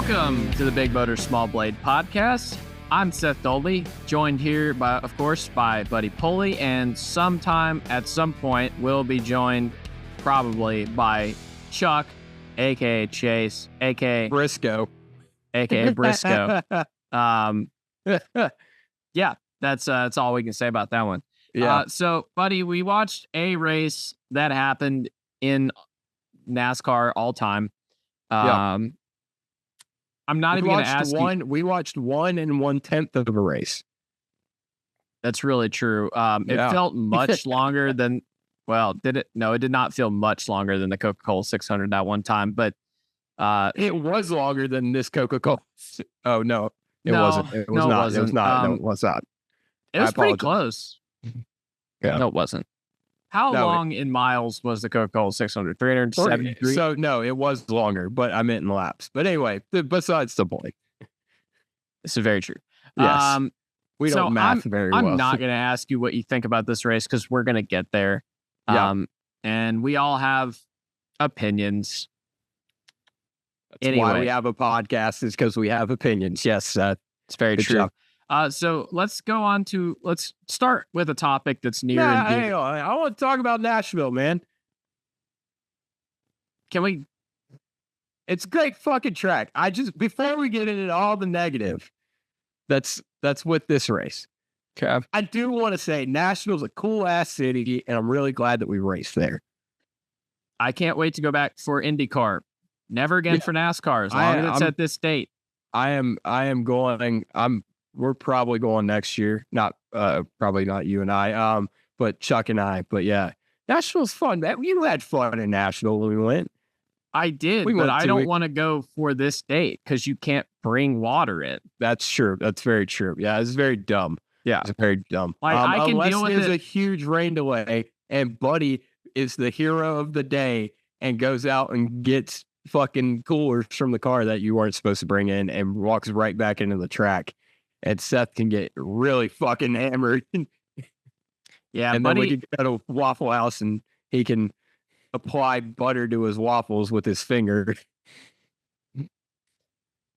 Welcome to the Big Motor Small Blade podcast. I'm Seth Dolby, joined here by, of course, by Buddy Pulley, and at some point, we'll be joined probably by Chuck, aka Chase, aka Briscoe. Yeah, that's all we can say about that one. Yeah. So, Buddy, we watched a race that happened in NASCAR all time. I'm not even going to ask you. We watched 1 1/10 of a race. That's really true. It felt much longer than, well, did it? No, it did not feel much longer than the Coca-Cola 600 that one time, but it was longer than this Coca-Cola. Oh, no, it wasn't. It was not. It was not. No, it was not. It was pretty close. Yeah. No, it wasn't. How long in miles was the Coca-Cola 600? 373? So, no, it was longer, but I meant in laps. But anyway, besides the point. This is very true. Yes. We don't math very well. I'm not going to ask you what you think about this race because we're going to get there. And we all have opinions. That's why we have a podcast, is because we have opinions. Yes, it's very true. So let's start with a topic that's near and dear. Hang on. I want to talk about Nashville, man. Can we? It's a great fucking track. Before we get into all the negative, that's with this race. Okay. I do want to say Nashville's a cool ass city, and I'm really glad that we raced there. I can't wait to go back for IndyCar. Never again for NASCAR, as long as it's at this date. I am going. We're probably going next year. Not probably not you and I. But Chuck and I. But yeah, Nashville's fun. You had fun in Nashville when we went. I did, but I don't want to go for this date because you can't bring water in. That's true. That's very true. Yeah, it's very dumb. Yeah, it's very dumb. Like, I can deal with it. Unless there's a huge rain delay and Buddy is the hero of the day and goes out and gets fucking coolers from the car that you weren't supposed to bring in and walks right back into the track. And Seth can get really fucking hammered. Yeah, and Buddy, then we can go to Waffle House and he can apply butter to his waffles with his finger.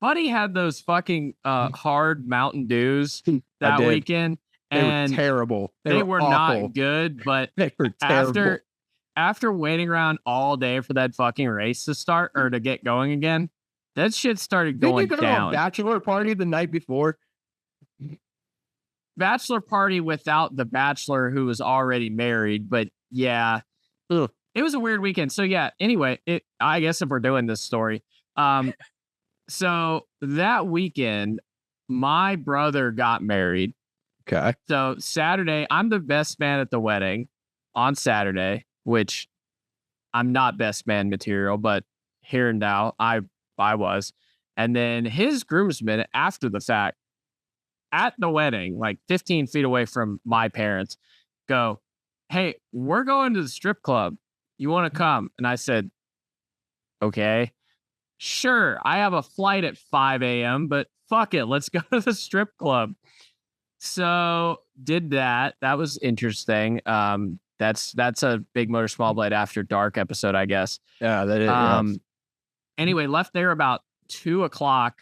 Buddy had those fucking hard Mountain Dews that weekend. And they were terrible. They were awful. Not good, but they were terrible. After waiting around all day for that fucking race to start or to get going again, that shit started going down. Did you go down. to a bachelor party the night before? Bachelor party without the bachelor who was already married, but yeah, it was a weird weekend. So yeah, anyway, I guess if we're doing this story, so that weekend, my brother got married. Okay. So Saturday, I'm the best man at the wedding on Saturday, which I'm not best man material, but here and now I was. And then his groomsmen after the fact at the wedding, like 15 feet away from my parents, go, "Hey, we're going to the strip club. You want to come?" And I said, "Okay, sure. I have a flight at 5 a.m., but fuck it. Let's go to the strip club." So did that. That was interesting. That's a Big Motor Small Blade After Dark episode, I guess. Yeah, that is. Anyway, left there about 2:00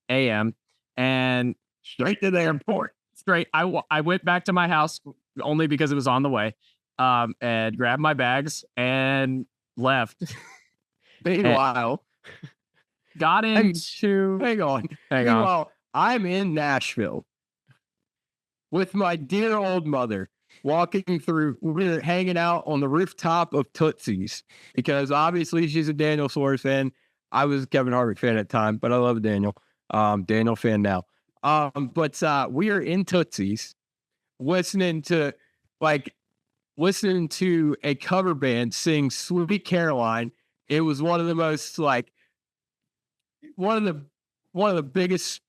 a.m. and straight to the airport. I went back to my house only because it was on the way, and grabbed my bags and left. Meanwhile, got into. Hang on. Meanwhile, I'm in Nashville with my dear old mother. Walking through, we're hanging out on the rooftop of Tootsie's because obviously she's a Daniel Suarez fan. I was a Kevin Harvick fan at the time, but I love Daniel. Daniel fan now. But we are in Tootsie's listening to a cover band sing Sweet Caroline. It was one of the most one of the biggest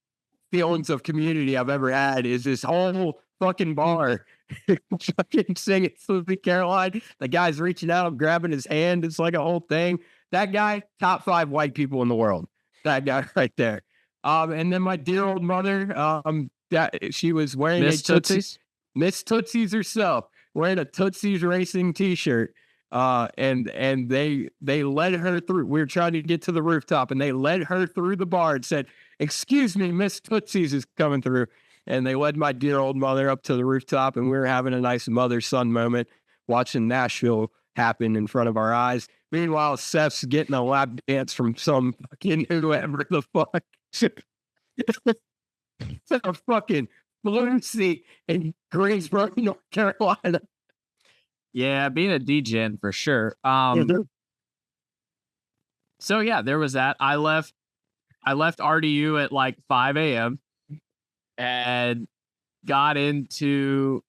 feelings of community I've ever had is this whole fucking bar fucking singing Sweet Caroline. The guy's reaching out, I'm grabbing his hand. It's like a whole thing. That guy, top 5 white people in the world. That guy right there. And then my dear old mother, that she was wearing Miss Tootsie's herself, wearing a Tootsie's Racing t-shirt. And they led her through. We were trying to get to the rooftop, and they led her through the bar and said, "Excuse me, Miss Tootsie's is coming through." And they led my dear old mother up to the rooftop, and we were having a nice mother-son moment, watching Nashville happen in front of our eyes. Meanwhile, Seth's getting a lap dance from some fucking whoever the fuck. A fucking balloon seat in Greensboro, North Carolina. Yeah, being a DGen for sure. So yeah, there was that. I left RDU at like 5 a.m. and got into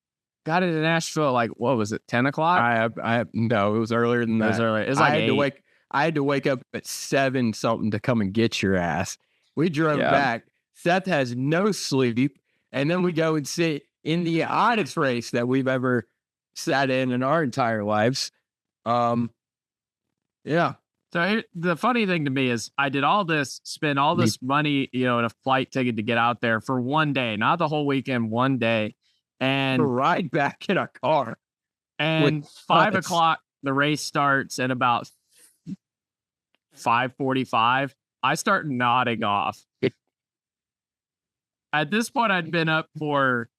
Nashville like, what was it, 10 o'clock? No, it was earlier than that. It was earlier. It was like I had to wake up at 7 something to come and get your ass. We drove back. Seth has no sleep, and then we go and sit in the oddest race that we've ever sat in our entire lives. Yeah. So the funny thing to me is I did all this, spend all this money, in a flight ticket to get out there for one day, not the whole weekend, one day. And to ride back in a car. And 5 o'clock, the race starts, and about 5:45, I start nodding off. At this point, I'd been up for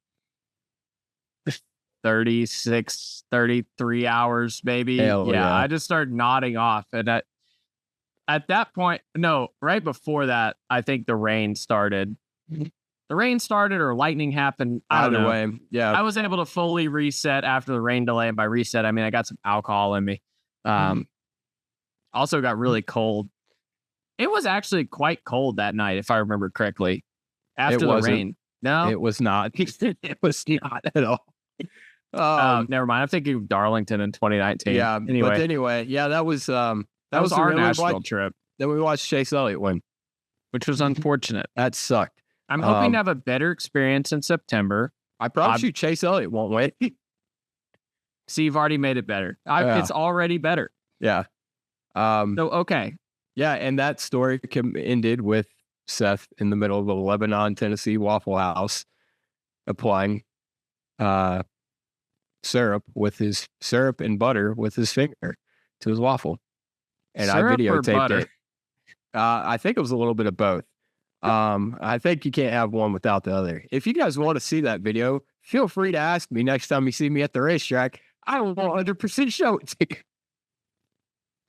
36, 33 hours, maybe. Yeah, I just started nodding off. And at that point, no, right before that, I think the rain started. The rain started or lightning happened. Either way, yeah. I was able to fully reset after the rain delay. And by reset, I mean I got some alcohol in me. Also got really cold. It was actually quite cold that night, if I remember correctly. After the rain. No, it was not. It was not at all. Never mind. I'm thinking of Darlington in 2019. Yeah. Anyway, yeah, that was our Nashville trip. Then we watched Chase Elliott win, which was unfortunate. That sucked. I'm hoping to have a better experience in September. I promise you, Chase Elliott won't win. See, you've already made it better. It's already better. Yeah. So okay. Yeah, and that story ended with Seth in the middle of a Lebanon, Tennessee Waffle House applying syrup and butter with his finger to his waffle. And syrup I videotaped it. I think it was a little bit of both. I think you can't have one without the other. If you guys want to see that video, feel free to ask me next time you see me at the racetrack. I will 100% show it to you.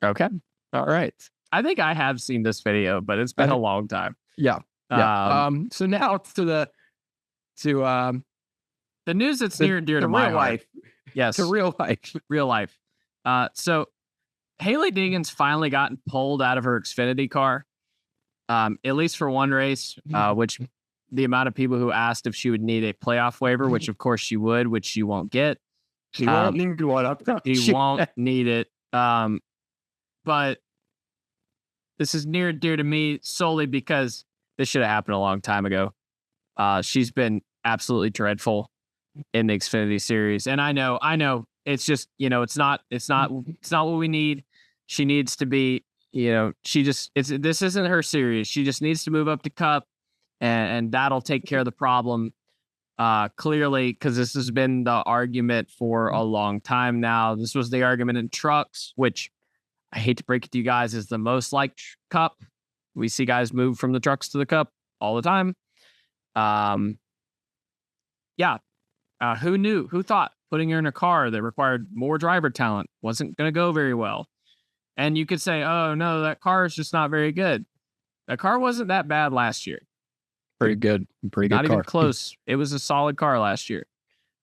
Okay. All right. I think I have seen this video, but it's been a long time. Yeah. So now to the news that's near and dear to my life. Yes. To real life. Real life. So Hailie Deegan's finally gotten pulled out of her Xfinity car. At least for one race, which the amount of people who asked if she would need a playoff waiver, which of course she would, which she won't get. She won't need one. She won't need it. But this is near and dear to me solely because this should have happened a long time ago. She's been absolutely dreadful in the Xfinity series. And I know it's just, it's not what we need. She needs to be, this isn't her series. She just needs to move up to Cup and that'll take care of the problem. Clearly, because this has been the argument for a long time now. This was the argument in trucks, which I hate to break it to you guys, is the most liked Cup. We see guys move from the trucks to the Cup all the time. Who knew? Who thought putting her in a car that required more driver talent wasn't going to go very well? And you could say, oh, no, that car is just not very good. That car wasn't that bad last year. Pretty good. Not even close. It was a solid car last year.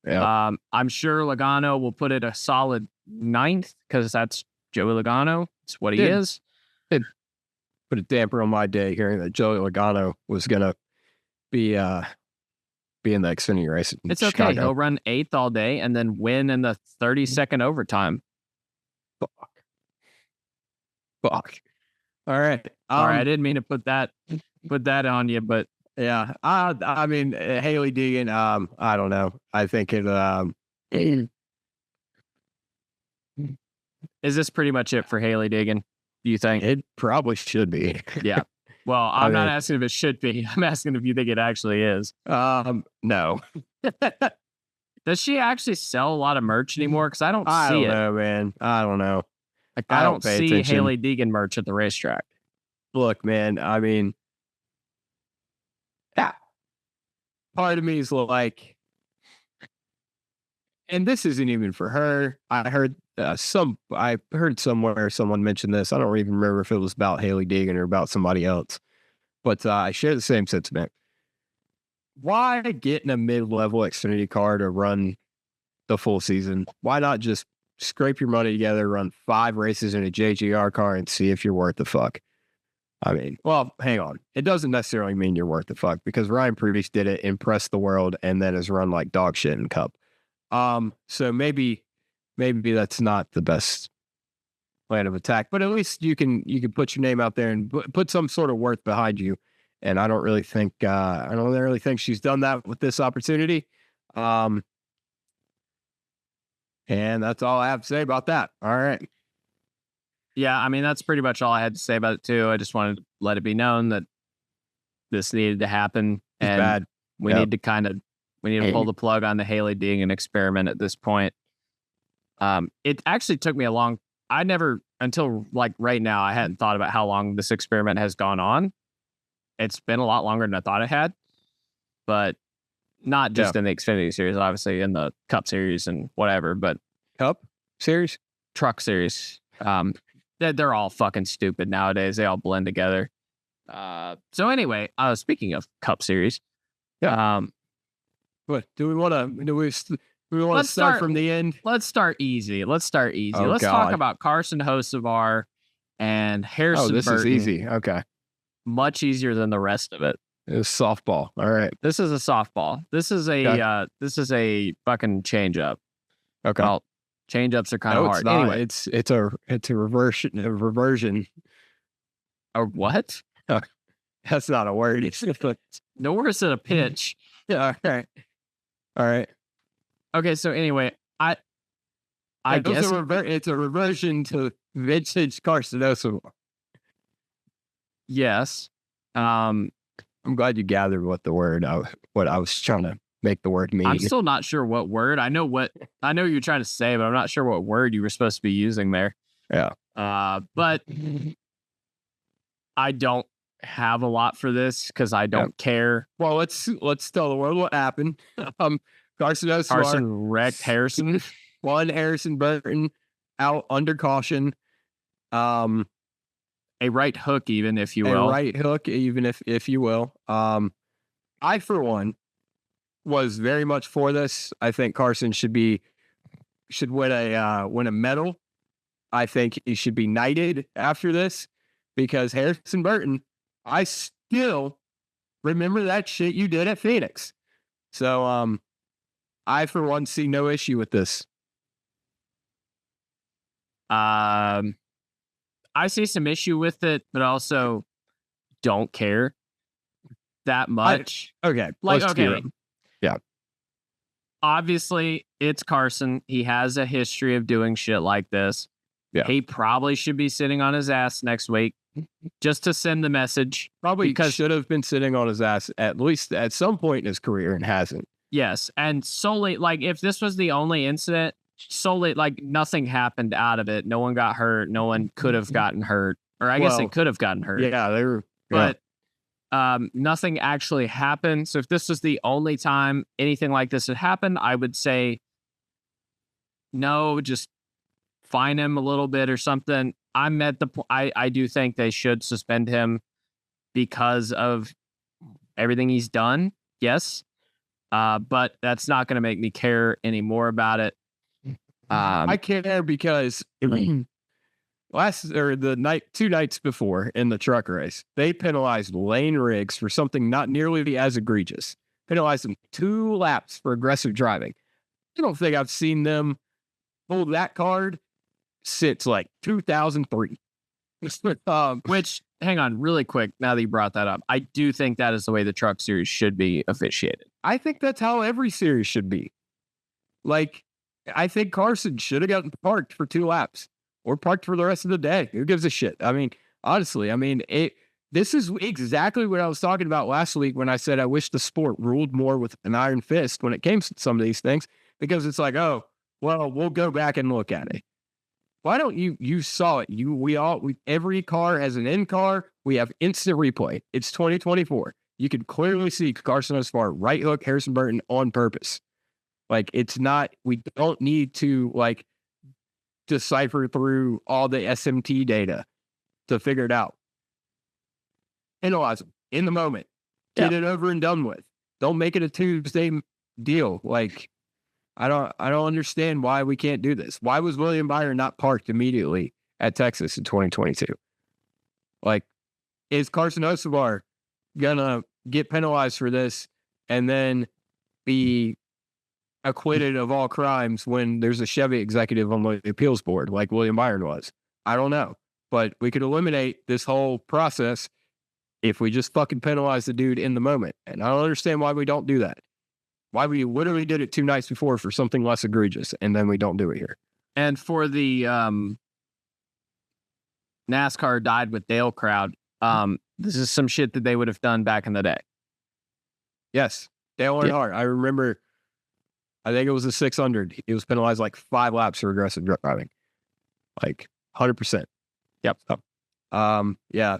Yeah. I'm sure Logano will put it a solid 9th because that's Joey Logano. It's what he is. It put a damper on my day hearing that Joey Logano was going to be in the Xfinity race. It's okay. Chicago. He'll run 8th all day and then win in the 30-second overtime. Fuck. All right. All right. I didn't mean to put that on you, but yeah. I mean, Hailie Deegan. I don't know. I think it. Is this pretty much it for Hailie Deegan? Do you think it probably should be? Yeah. Well, I'm not asking if it should be. I'm asking if you think it actually is. No. Does she actually sell a lot of merch anymore? Because I don't I see don't it. know, man. I don't know. Like, I I don't don't pay see attention. Haley Deegan merch at the racetrack. Look, man, I mean, yeah, part of me is like, and this isn't even for her. I heard somewhere someone mentioned this. I don't even remember if it was about Haley Deegan or about somebody else, but I share the same sentiment. Why get in a mid-level Xfinity car to run the full season? Why not just scrape your money together, run 5 races in a JGR car, and see if you're worth the fuck? I mean, well, hang on. It doesn't necessarily mean you're worth the fuck, because Ryan Previous did it, impressed the world, and then has run like dog shit in Cup. So maybe that's not the best plan of attack, but at least you can put your name out there and put some sort of worth behind you. And I don't really think she's done that with this opportunity. And that's all I have to say about that. All right. Yeah, I mean, that's pretty much all I had to say about it too. I just wanted to let it be known that this needed to happen, and bad. we need to pull the plug on the Haley Deegan experiment at this point. It actually took me until like right now, I hadn't thought about how long this experiment has gone on. It's been a lot longer than I thought it had, but not just in the Xfinity series, obviously in the Cup series and whatever, but Cup series, truck series. They're all fucking stupid nowadays. They all blend together. So anyway, speaking of Cup series, what do we want to start from the end? Let's start easy. Let's Oh, talk about Carson Hocevar and Harrison This Burton. is easy. Okay. Much easier than the rest of it. It's softball. All right. This is a softball. This is a fucking changeup. Okay. Well, changeups are kind of hard. Anyway, it's a reversion. A what? That's not a word. It's Nor is it a pitch. Yeah. All right. Okay. So anyway, I guess it's a reversion to vintage Carson Hocevar. Yes. I'm glad you gathered what I was trying to make the word mean. I'm still not sure what word. I know you're trying to say, but I'm not sure what word you were supposed to be using there. Yeah. But I don't have a lot for this because I don't care. Well, let's tell the world what happened. Carson Hocevar wrecked Harrison. Won Harrison Burton out under caution. A right hook, even if you will. A right hook, even if you will. I, for one, was very much for this. I think Carson should win a medal. I think he should be knighted after this, because Harrison Burton, I still remember that shit you did at Phoenix. So I, for one, see no issue with this. I see some issue with it, but also don't care that much. Yeah. Obviously, it's Carson. He has a history of doing shit like this. Yeah. He probably should be sitting on his ass next week just to send the message. Probably should have been sitting on his ass at least at some point in his career and hasn't. Yes. And solely, like, if this was the only incident, solely, like, nothing happened out of it. No one got hurt. No one could have gotten hurt. Or I guess they could have gotten hurt. Yeah, they were. But nothing actually happened. So if this was the only time anything like this had happened, I would say no, just fine him a little bit or something. I do think they should suspend him because of everything he's done. Yes. But that's not going to make me care anymore about it. I care because 2 nights before in the truck race, they penalized Lane Riggs for something not nearly as egregious. Penalized him 2 laps for aggressive driving. I don't think I've seen them pull that card since like 2003. Which, hang on, really quick, now that you brought that up, I do think that is the way the truck series should be officiated. I think that's how every series should be. Like, I think Carson should have gotten parked for 2 laps or parked for the rest of the day. Who gives a shit? I mean, honestly, this is exactly what I was talking about last week when I said I wish the sport ruled more with an iron fist when it came to some of these things. because it's like, oh, well, we'll go back and look at it. Why don't you saw it? Every car has an in-car. We have instant replay. It's 2024. You can clearly see Carson Osbar right hook Harrison Burton on purpose. Like, it's not, we don't need to like decipher through all the SMT data to figure it out. Analyze them in the moment. Get it over and done with. Don't make it a Tuesday deal. Like, I don't understand why we can't do this. Why was William Byron not parked immediately at Texas in 2022? Like, is Carson Osbar gonna get penalized for this and then be acquitted of all crimes when there's a Chevy executive on the appeals board like William Byron was? I don't know. But we could eliminate this whole process if we just fucking penalize the dude in the moment. And I don't understand why we don't do that. Why we literally did it 2 nights before for something less egregious, and then we don't do it here. And for the NASCAR died with Dale crowd, this is some shit that they would have done back in the day. Yes. Dale Earnhardt. I remember, I think it was a 600. He was penalized like 5 laps for aggressive driving. Like 100%. Yep. Yeah.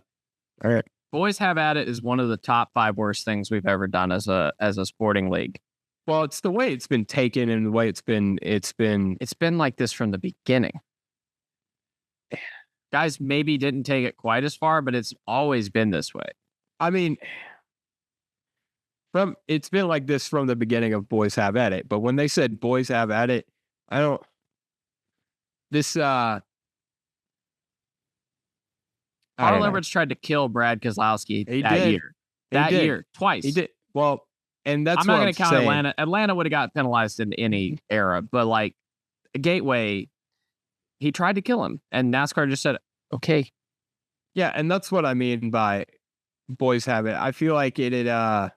All right. Boys Have At It is one of the top 5 worst things we've ever done as a sporting league. Well, it's the way it's been taken and the way it's been like this from the beginning. Guys maybe didn't take it quite as far, but it's always been this way. I mean, it's been like this from the beginning of Boys Have At It. But when they said Boys Have At It, Carl Edwards tried to kill Brad Keselowski that year, twice. He did. Well, and that's I'm not going to count Atlanta. Atlanta would have got penalized in any era, but like Gateway, he tried to kill him, and NASCAR just said, okay. Yeah, and that's what I mean by Boys Have It. I feel like it had, I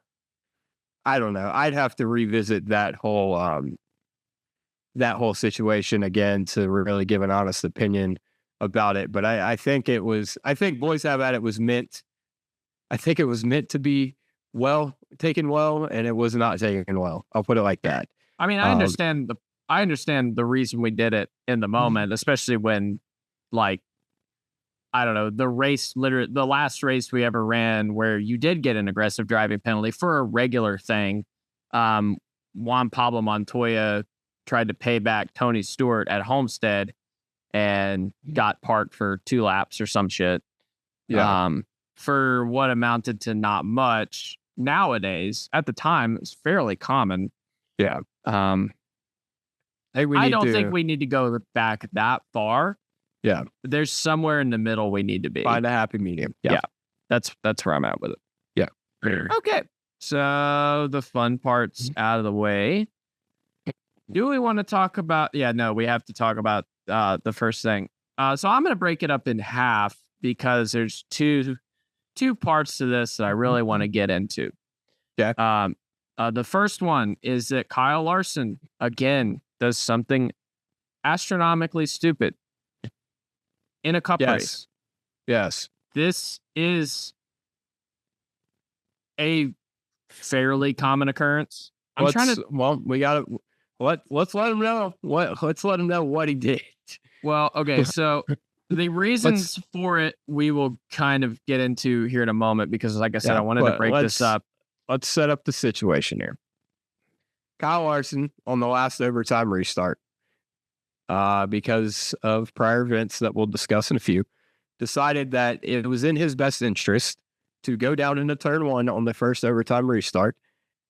don't know. I'd have to revisit that whole situation again to really give an honest opinion about it. But I think Boys Have At It was meant to be taken well, and it was not taken well. I'll put it like that. I mean, I understand the reason we did it in the moment, especially when, like, I don't know, the last race we ever ran where you did get an aggressive driving penalty for a regular thing. Juan Pablo Montoya tried to pay back Tony Stewart at Homestead and got parked for 2 laps or some shit. Yeah. For what amounted to not much. Nowadays, at the time, it's fairly common. Yeah. I don't think we need to go back that far. Yeah. There's somewhere in the middle we need to be. Find a happy medium. Yeah. That's where I'm at with it. Yeah. Okay. So the fun part's out of the way. Do we want to talk about? Yeah, no, we have to talk about the first thing. So I'm going to break it up in half because there's two parts to this that I really want to get into. Yeah. The first one is that Kyle Larson again does something astronomically stupid in a cup race. Yes. This is a fairly common occurrence. Let's let him know what he did. Well, okay, so the reasons for it we will kind of get into here in a moment because, like I said, I wanted to break this up. Let's set up the situation here. Kyle Larson on the last overtime restart, because of prior events that we'll discuss in a few, decided that it was in his best interest to go down into turn 1 on the first overtime restart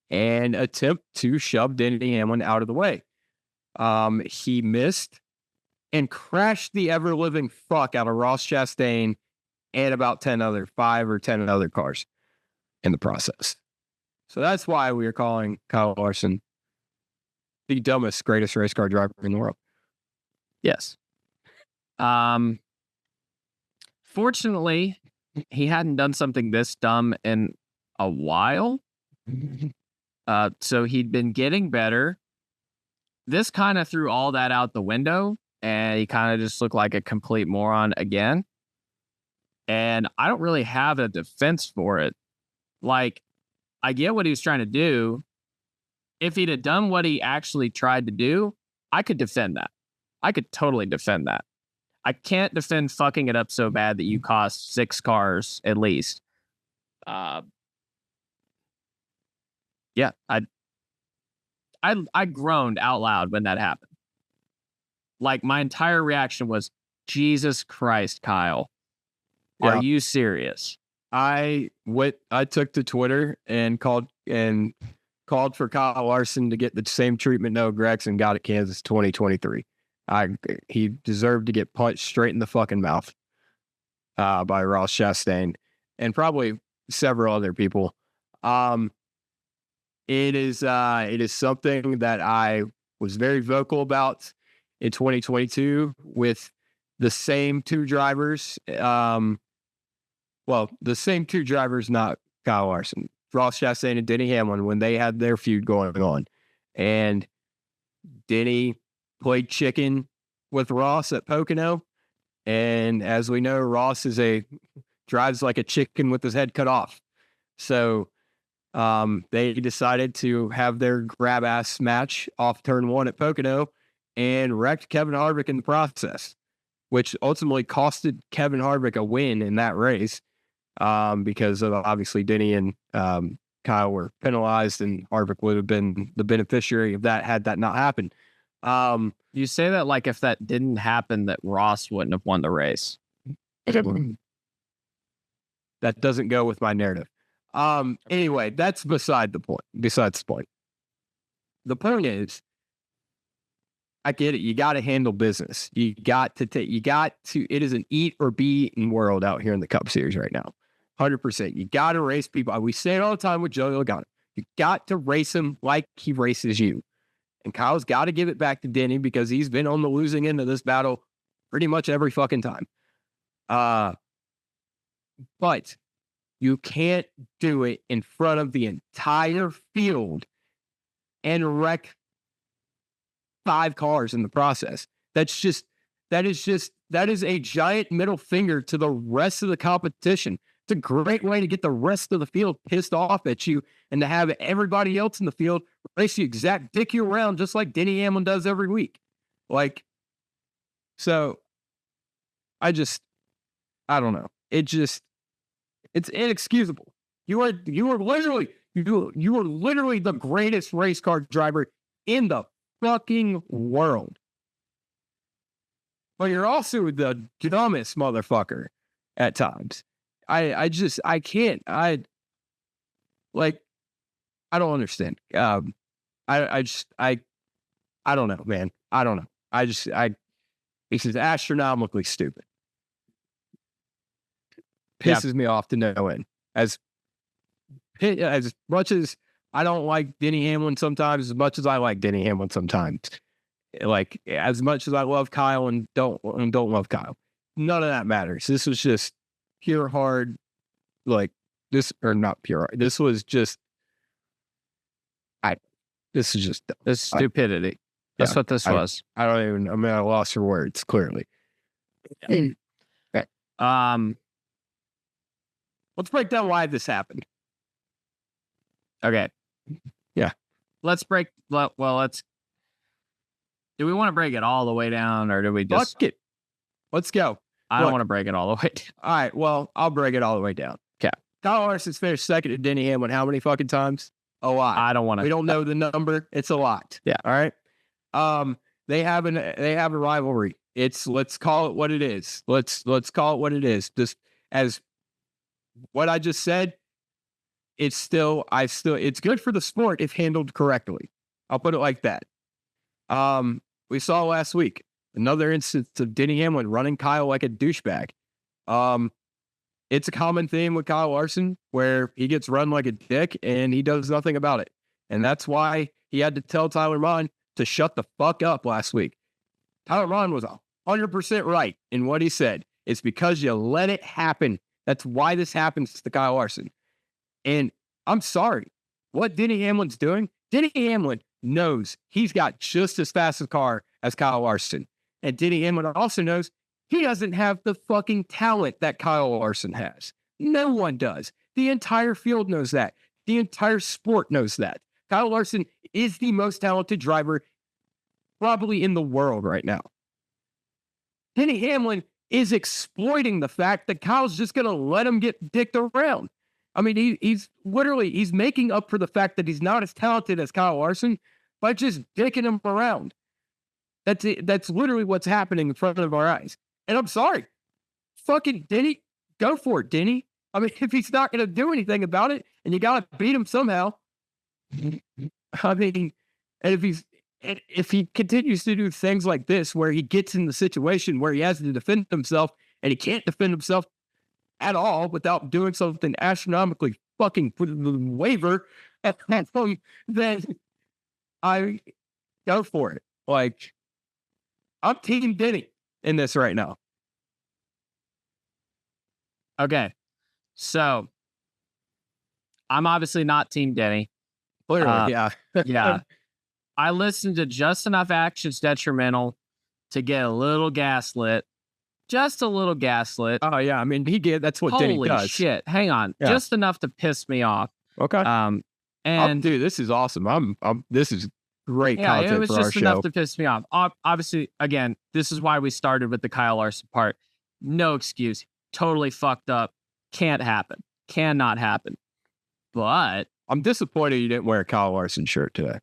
and attempt to shove Denny Hamlin out of the way. He missed and crashed the ever-living fuck out of Ross Chastain and about 5 or 10 other cars in the process. So that's why we are calling Kyle Larson the dumbest, greatest race car driver in the world. Yes. Fortunately, he hadn't done something this dumb in a while. So he'd been getting better. This kind of threw all that out the window, and he kind of just looked like a complete moron again. And I don't really have a defense for it. Like, I get what he was trying to do. if he'd have done what he actually tried to do, I could defend that. I could totally defend that. I can't defend fucking it up so bad that you cost 6 cars at least. Yeah, I groaned out loud when that happened. Like, my entire reaction was, Jesus Christ, Kyle. Are you serious? I took to Twitter and called for Kyle Larson to get the same treatment Noah Gragson got at Kansas 2023. He deserved to get punched straight in the fucking mouth by Ross Chastain and probably several other people. It is something that I was very vocal about in 2022 with the same two drivers. The same two drivers, not Kyle Larson, Ross Chastain and Denny Hamlin, when they had their feud going on. And Denny played chicken with Ross at Pocono. And as we know, Ross drives like a chicken with his head cut off. So they decided to have their grab ass match off turn 1 at Pocono and wrecked Kevin Harvick in the process, which ultimately costed Kevin Harvick a win in that race because of obviously Denny and Kyle were penalized, and Harvick would have been the beneficiary of that had that not happened. You say that like if that didn't happen, that Ross wouldn't have won the race. That doesn't go with my narrative. Anyway, that's besides the point. The point is, I get it. You got to handle business. It is an eat or be eaten world out here in the Cup Series right now. 100%. You got to race people. We say it all the time with Joey Logano. You got to race him like he races you. And Kyle's got to give it back to Denny because he's been on the losing end of this battle pretty much every fucking time. But you can't do it in front of the entire field and wreck 5 cars in the process. That is a giant middle finger to the rest of the competition. It's a great way to get the rest of the field pissed off at you and to have everybody else in the field race you dick you around just like Denny Hamlin does every week. So I don't know. It's inexcusable. You are literally the greatest race car driver in the fucking world. But you're also the dumbest motherfucker at times. I don't understand. I don't know, man. I don't know. It's just astronomically stupid. Pisses me off to no end. As much as I don't like Denny Hamlin sometimes, as much as I like Denny Hamlin sometimes, like as much as I love Kyle and don't love Kyle, none of that matters. This was just pure hard, this was just This stupidity. That's what this was. I'm at a loss for words, clearly. Let's break down why this happened. Okay. Yeah. Let's do we want to break it all the way down, or do we just... Fuck it. Let's go. I don't want to break it all the way down. All right, well, I'll break it all the way down. Okay. Kyle Larson's finished second to Denny Hamlin how many fucking times? A lot. I don't want to... We don't know the number. It's a lot. Yeah. All right? They have a rivalry. Let's call it what it is. Let's call it what it is. Just as what I just said, it's good for the sport if handled correctly. I'll put it like that. We saw last week another instance of Denny Hamlin running Kyle like a douchebag. It's a common theme with Kyle Larson where he gets run like a dick and he does nothing about it. And that's why he had to tell Tyler Mon to shut the fuck up last week. Tyler Mon was 100% right in what he said. It's because you let it happen. That's why this happens to Kyle Larson. And I'm sorry. What Denny Hamlin's doing, Denny Hamlin knows he's got just as fast a car as Kyle Larson. And Denny Hamlin also knows he doesn't have the fucking talent that Kyle Larson has. No one does. The entire field knows that. The entire sport knows that. Kyle Larson is the most talented driver probably in the world right now. Denny Hamlin is exploiting the fact that Kyle's just going to let him get dicked around. I mean, he's making up for the fact that he's not as talented as Kyle Larson by just dicking him around. That's it. That's literally what's happening in front of our eyes. And I'm sorry. Fucking Denny, go for it, Denny. I mean, if he's not going to do anything about it and you got to beat him somehow, I mean, and if he continues to do things like this, where he gets in the situation where he has to defend himself and he can't defend himself at all without doing something astronomically fucking waiver, then I go for it. Like, I'm team Denny in this right now. Okay. So I'm obviously not team Denny. Clearly, yeah. Yeah. I listened to just enough Actions Detrimental to get a little gaslit. Just a little gaslit. Oh, yeah. I mean, that's what Denny does. Holy shit. Hang on. Yeah. Just enough to piss me off. Okay. And dude, this is awesome. this is great content it was for our show. just enough to piss me off. Obviously, again, this is why we started with the Kyle Larson part. No excuse. Totally fucked up. Can't happen. Cannot happen. But I'm disappointed you didn't wear a Kyle Larson shirt today.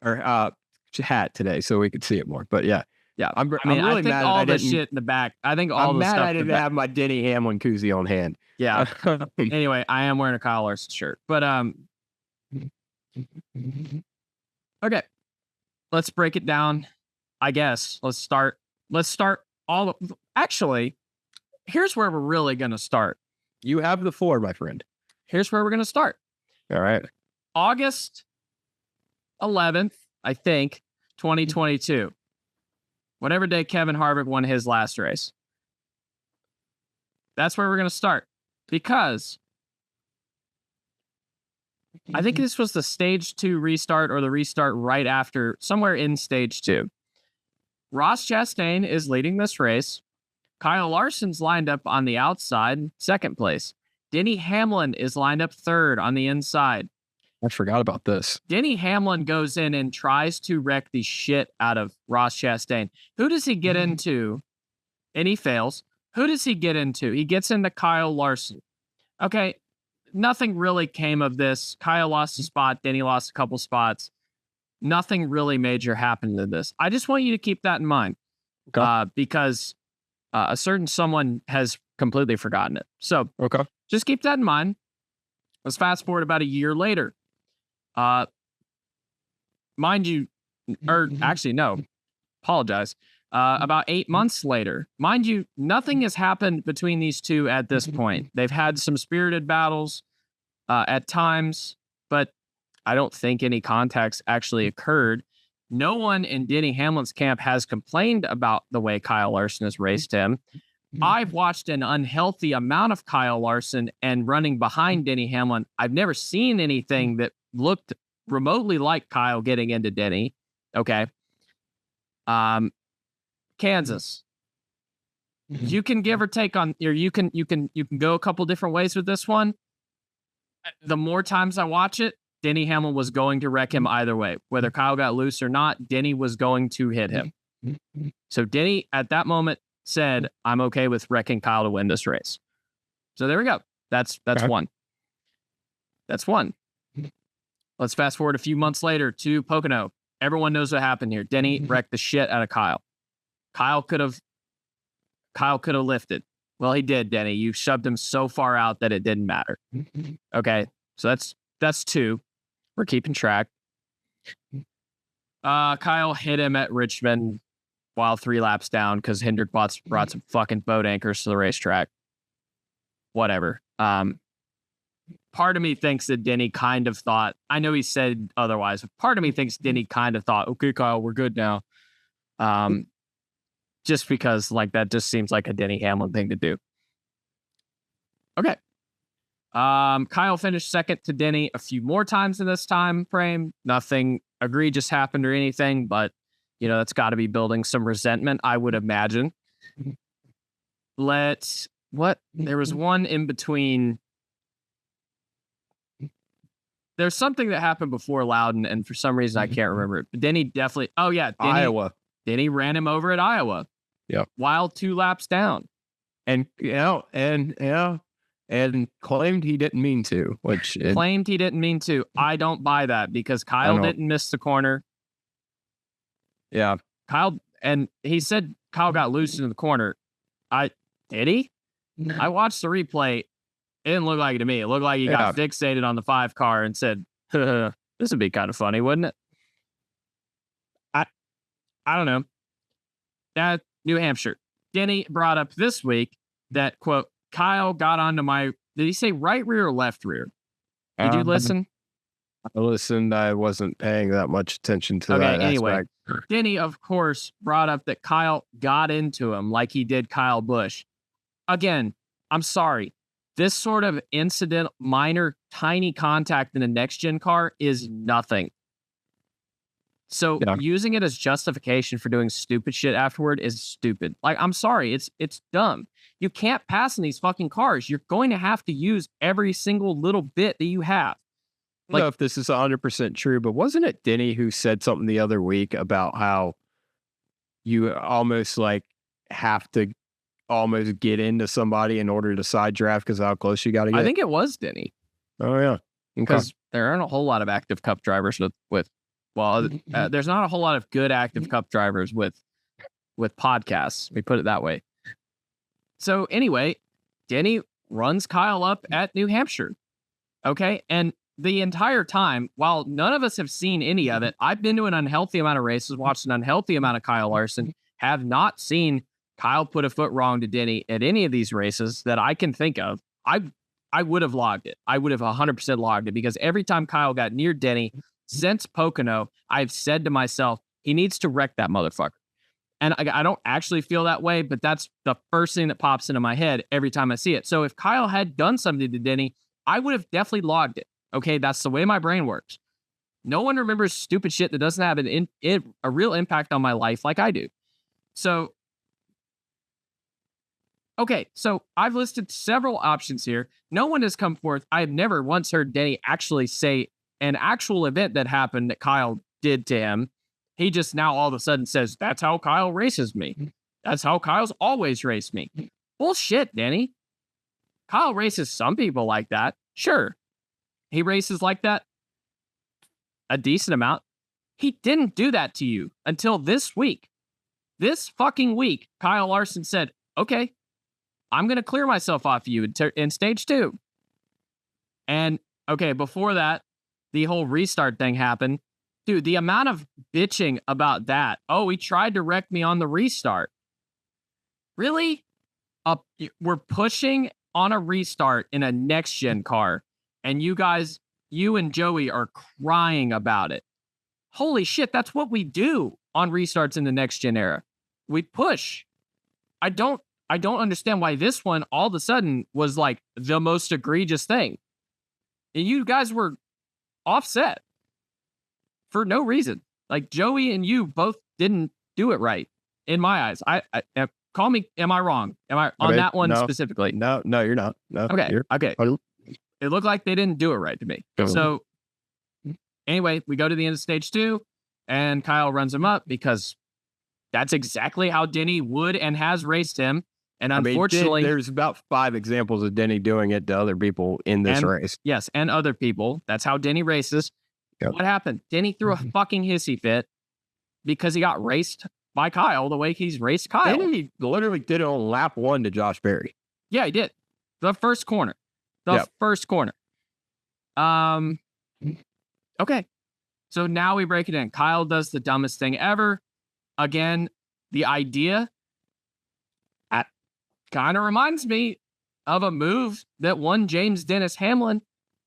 Or hat today, so we could see it more. But yeah. I'm really I think mad all I the didn't, shit in the back. I think all I'm the mad stuff I didn't have my Denny Hamlin koozie on hand. Yeah. Anyway, I am wearing a Kyle Larson shirt. But okay. Let's break it down. I guess. Let's start actually, here's where we're really gonna start. You have the floor, my friend. Here's where we're gonna start. All right. August 11th, I think, 2022. Whatever day Kevin Harvick won his last race. That's where we're going to start. Because I think this was the stage 2 restart or the restart right after, somewhere in stage 2. Ross Chastain is leading this race. Kyle Larson's lined up on the outside, second place. Denny Hamlin is lined up third on the inside. I forgot about this. Denny Hamlin goes in and tries to wreck the shit out of Ross Chastain. Who does he get into? And he fails. Who does he get into? He gets into Kyle Larson. Okay, nothing really came of this. Kyle lost a spot. Denny lost a couple spots. Nothing really major happened to this. I just want you to keep that in mind. Okay. Because a certain someone has completely forgotten it. So just keep that in mind. Let's fast forward about a year later. Mind you, or actually, no, apologize. About 8 months later, mind you, nothing has happened between these two at this point. They've had some spirited battles at times, but I don't think any contacts actually occurred. No one in Denny Hamlin's camp has complained about the way Kyle Larson has raced him. I've watched an unhealthy amount of Kyle Larson and running behind Denny Hamlin. I've never seen anything that looked remotely like Kyle getting into Denny. Okay. Kansas. You can give or take on, or you can go a couple different ways with this one. The more times I watch it, Denny Hamlin was going to wreck him either way. Whether Kyle got loose or not, Denny was going to hit him. So Denny at that moment said, I'm okay with wrecking Kyle to win this race. So there we go. That's one. That's one. Let's fast forward a few months later to Pocono. Everyone knows what happened here. Denny wrecked the shit out of Kyle. Kyle could have lifted. Well, he did, Denny. You shoved him so far out that it didn't matter. Okay. So that's two. We're keeping track. Kyle hit him at Richmond while 3 laps down because Hendrick brought some fucking boat anchors to the racetrack. Whatever. Part of me thinks that Denny kind of thought, I know he said otherwise, but part of me thinks Denny kind of thought, okay, Kyle, we're good now. Just because like that just seems like a Denny Hamlin thing to do. Okay. Kyle finished second to Denny a few more times in this time frame. Nothing egregious happened or anything, but that's got to be building some resentment, I would imagine. There was one in between. there's something that happened before Loudon, and for some reason I can't remember it. But Denny definitely. Oh yeah, Iowa. Denny ran him over at Iowa. Yep. While 2 laps down, and claimed he didn't mean to. Claimed he didn't mean to. I don't buy that because Kyle didn't miss the corner. Yeah, and he said Kyle got loose in the corner. Did he? I watched the replay. It didn't look like it to me. It looked like he got fixated on the 5 car and said, "This would be kind of funny, wouldn't it?" I don't know. That New Hampshire. Denny brought up this week that, quote, Kyle got onto my, did he say right rear or left rear? Did you listen? I listened. I wasn't paying that much attention to that. Anyway, Denny, of course, brought up that Kyle got into him like he did Kyle Busch. Again, I'm sorry. This sort of incident, minor, tiny contact in a next-gen car is nothing. So using it as justification for doing stupid shit afterward is stupid. Like, I'm sorry. It's dumb. You can't pass in these fucking cars. You're going to have to use every single little bit that you have. I don't know if this is 100% true, but wasn't it Denny who said something the other week about how you almost like have to almost get into somebody in order to side draft because of how close you got to get? I think it was Denny. Oh, yeah. Because there aren't a whole lot of active Cup drivers there's not a whole lot of good active Cup drivers with podcasts. We put it that way. So anyway, Denny runs Kyle up at New Hampshire. Okay. And the entire time, while none of us have seen any of it, I've been to an unhealthy amount of races, watched an unhealthy amount of Kyle Larson, have not seen Kyle put a foot wrong to Denny at any of these races that I can think of. I would have logged it. I would have 100% logged it because every time Kyle got near Denny since Pocono, I've said to myself, he needs to wreck that motherfucker. And I don't actually feel that way, but that's the first thing that pops into my head every time I see it. So if Kyle had done something to Denny, I would have definitely logged it. Okay, that's the way my brain works. No one remembers stupid shit that doesn't have a real impact on my life like I do. So, okay, so I've listed several options here. No one has come forth. I've never once heard Denny actually say an actual event that happened that Kyle did to him. He just now all of a sudden says, that's how Kyle races me. That's how Kyle's always raced me. Bullshit, Denny. Kyle races some people like that. Sure. He races like that a decent amount. He didn't do that to you until this week. This fucking week, Kyle Larson said, okay, I'm going to clear myself off you in stage 2. And okay, before that, the whole restart thing happened. Dude, the amount of bitching about that. Oh, he tried to wreck me on the restart. Really? We're pushing on a restart in a next-gen car. And you and Joey are crying about it. Holy shit, that's what we do on restarts in the next-gen era. We push. I don't understand why this one all of a sudden was like the most egregious thing. And you guys were offset for no reason. Like Joey and you both didn't do it right in my eyes. I call me. Am I wrong? Am I on that one specifically? No, you're not. No. Okay. Okay. It looked like they didn't do it right to me. So anyway, we go to the end of stage 2 and Kyle runs him up because that's exactly how Denny would and has raced him. And unfortunately, there's about 5 examples of Denny doing it to other people in this race. Yes, and other people. That's how Denny races. Yep. What happened? Denny threw a fucking hissy fit because he got raced by Kyle the way he's raced Kyle. Denny literally did it on lap 1 to Josh Berry. Yeah, he did. The first corner. First corner. Okay. So now we break it in. Kyle does the dumbest thing ever. Again, the idea kind of reminds me of a move that one James Dennis Hamlin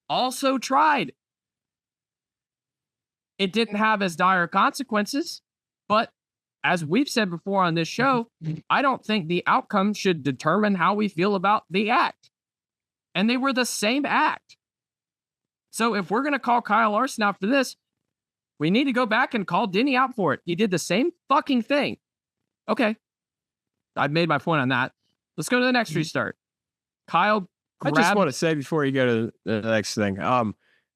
also tried. It didn't have as dire consequences, but as we've said before on this show, I don't think the outcome should determine how we feel about the act. And they were the same act. So if we're going to call Kyle Larson out for this, we need to go back and call Denny out for it. He did the same fucking thing. Okay. I've made my point on that. Let's go to the next restart. Kyle I just want to say before you go to the next thing,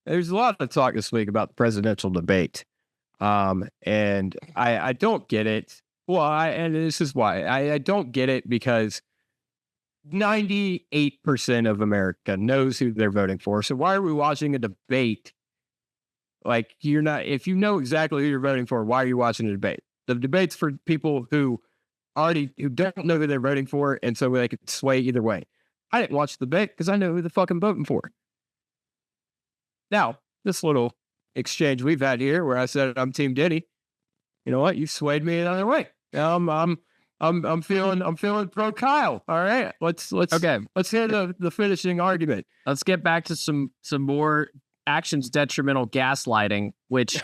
there's a lot of talk this week about the presidential debate. And I don't get it. Well, and this is why I don't get it, because 98% of America knows who they're voting for. So why are we watching a debate? Like, you're not, if you know exactly who you're voting for, why are you watching a debate? The debate's for people who don't know who they're voting for, and so they could sway either way. I didn't watch the debate because I know who the fuck I'm voting for. Now, this little exchange we've had here where I said I'm Team Denny, you know what? You swayed me another way. I'm feeling pro Kyle. All right, let's hear the finishing argument. Let's get back to some more actions detrimental gaslighting, which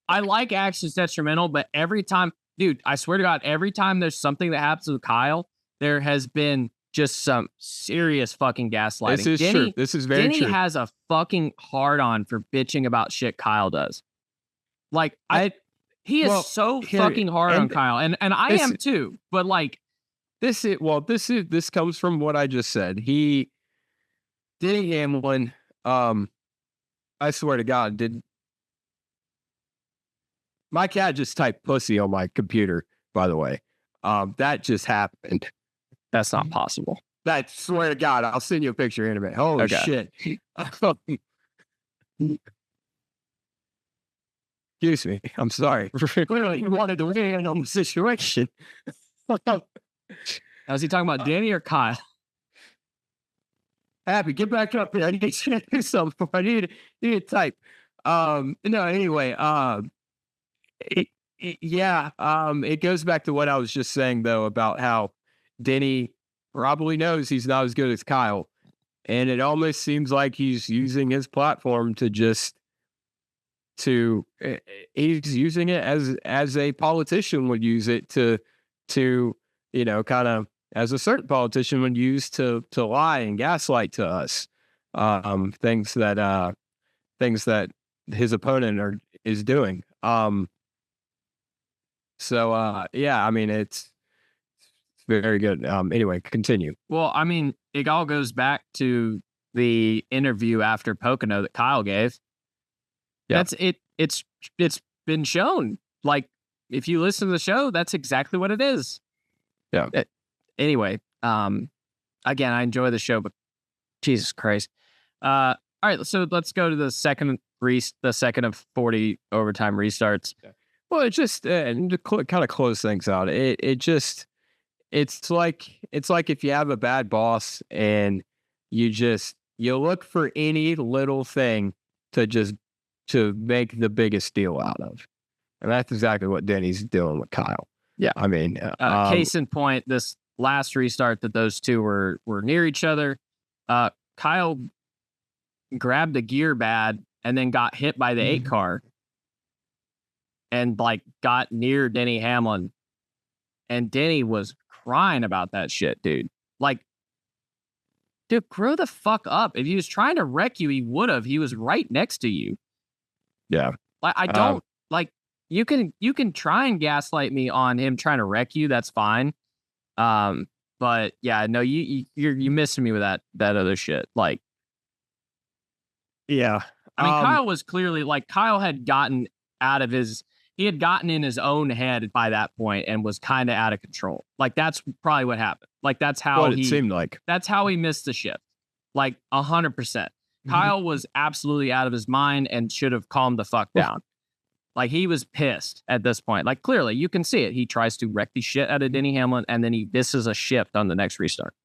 I like actions detrimental, but every time, dude, I swear to God, every time there's something that happens with Kyle, there has been just some serious fucking gaslighting. This is true. This is very true. Denny has a fucking hard on for bitching about shit Kyle does. Like, he is so fucking hard on Kyle, and I am too. But like, this comes from what I just said. Denny Hamlin, I swear to God, my cat just typed pussy on my computer, by the way. That just happened. That's not possible. That, swear to God, I'll send you a picture in a minute. Holy shit. Excuse me. I'm sorry. Clearly, you wanted to win on the situation. Now, is he talking about Denny or Kyle? Happy, get back up here. I need to do something. I need to type. Anyway, it goes back to what I was just saying, though, about how Denny probably knows he's not as good as Kyle. And it almost seems like he's using his platform he's using it as a politician would use it to kind of, as a certain politician would use to lie and gaslight to us, things that his opponent is doing. I mean, it's very good. Anyway, continue. Well, I mean, it all goes back to the interview after Pocono that Kyle gave. Yeah. That's it. It's been shown. Like, if you listen to the show, that's exactly what it is. Yeah. Anyway, again, I enjoy the show, but Jesus Christ. All right, so let's go to the second of 40 overtime restarts. Yeah. Well, it just to kind of close things out. It's like if you have a bad boss and you look for any little thing to make the biggest deal out of, and that's exactly what Denny's doing with Kyle. Yeah, I mean, case in point, this last restart that those two were near each other. Kyle grabbed a gear bad and then got hit by the 8 car and like got near Denny Hamlin, and Denny was crying about that shit, dude. Like, dude, grow the fuck up. If he was trying to wreck you, he would have. He was right next to you. Yeah. Like, I don't like, you can try and gaslight me on him trying to wreck you. That's fine. But yeah, no, you're missing me with that other shit. Like, yeah. I mean, Kyle was clearly like, Kyle had gotten in his own head by that point and was kind of out of control. Like, that's probably what happened. Like, that's how it seemed like. That's how he missed the shift. Like, 100%. Kyle was absolutely out of his mind and should have calmed the fuck down. Like, he was pissed at this point. Like, clearly, you can see it. He tries to wreck the shit out of Denny Hamlin, and then he misses a shift on the next restart.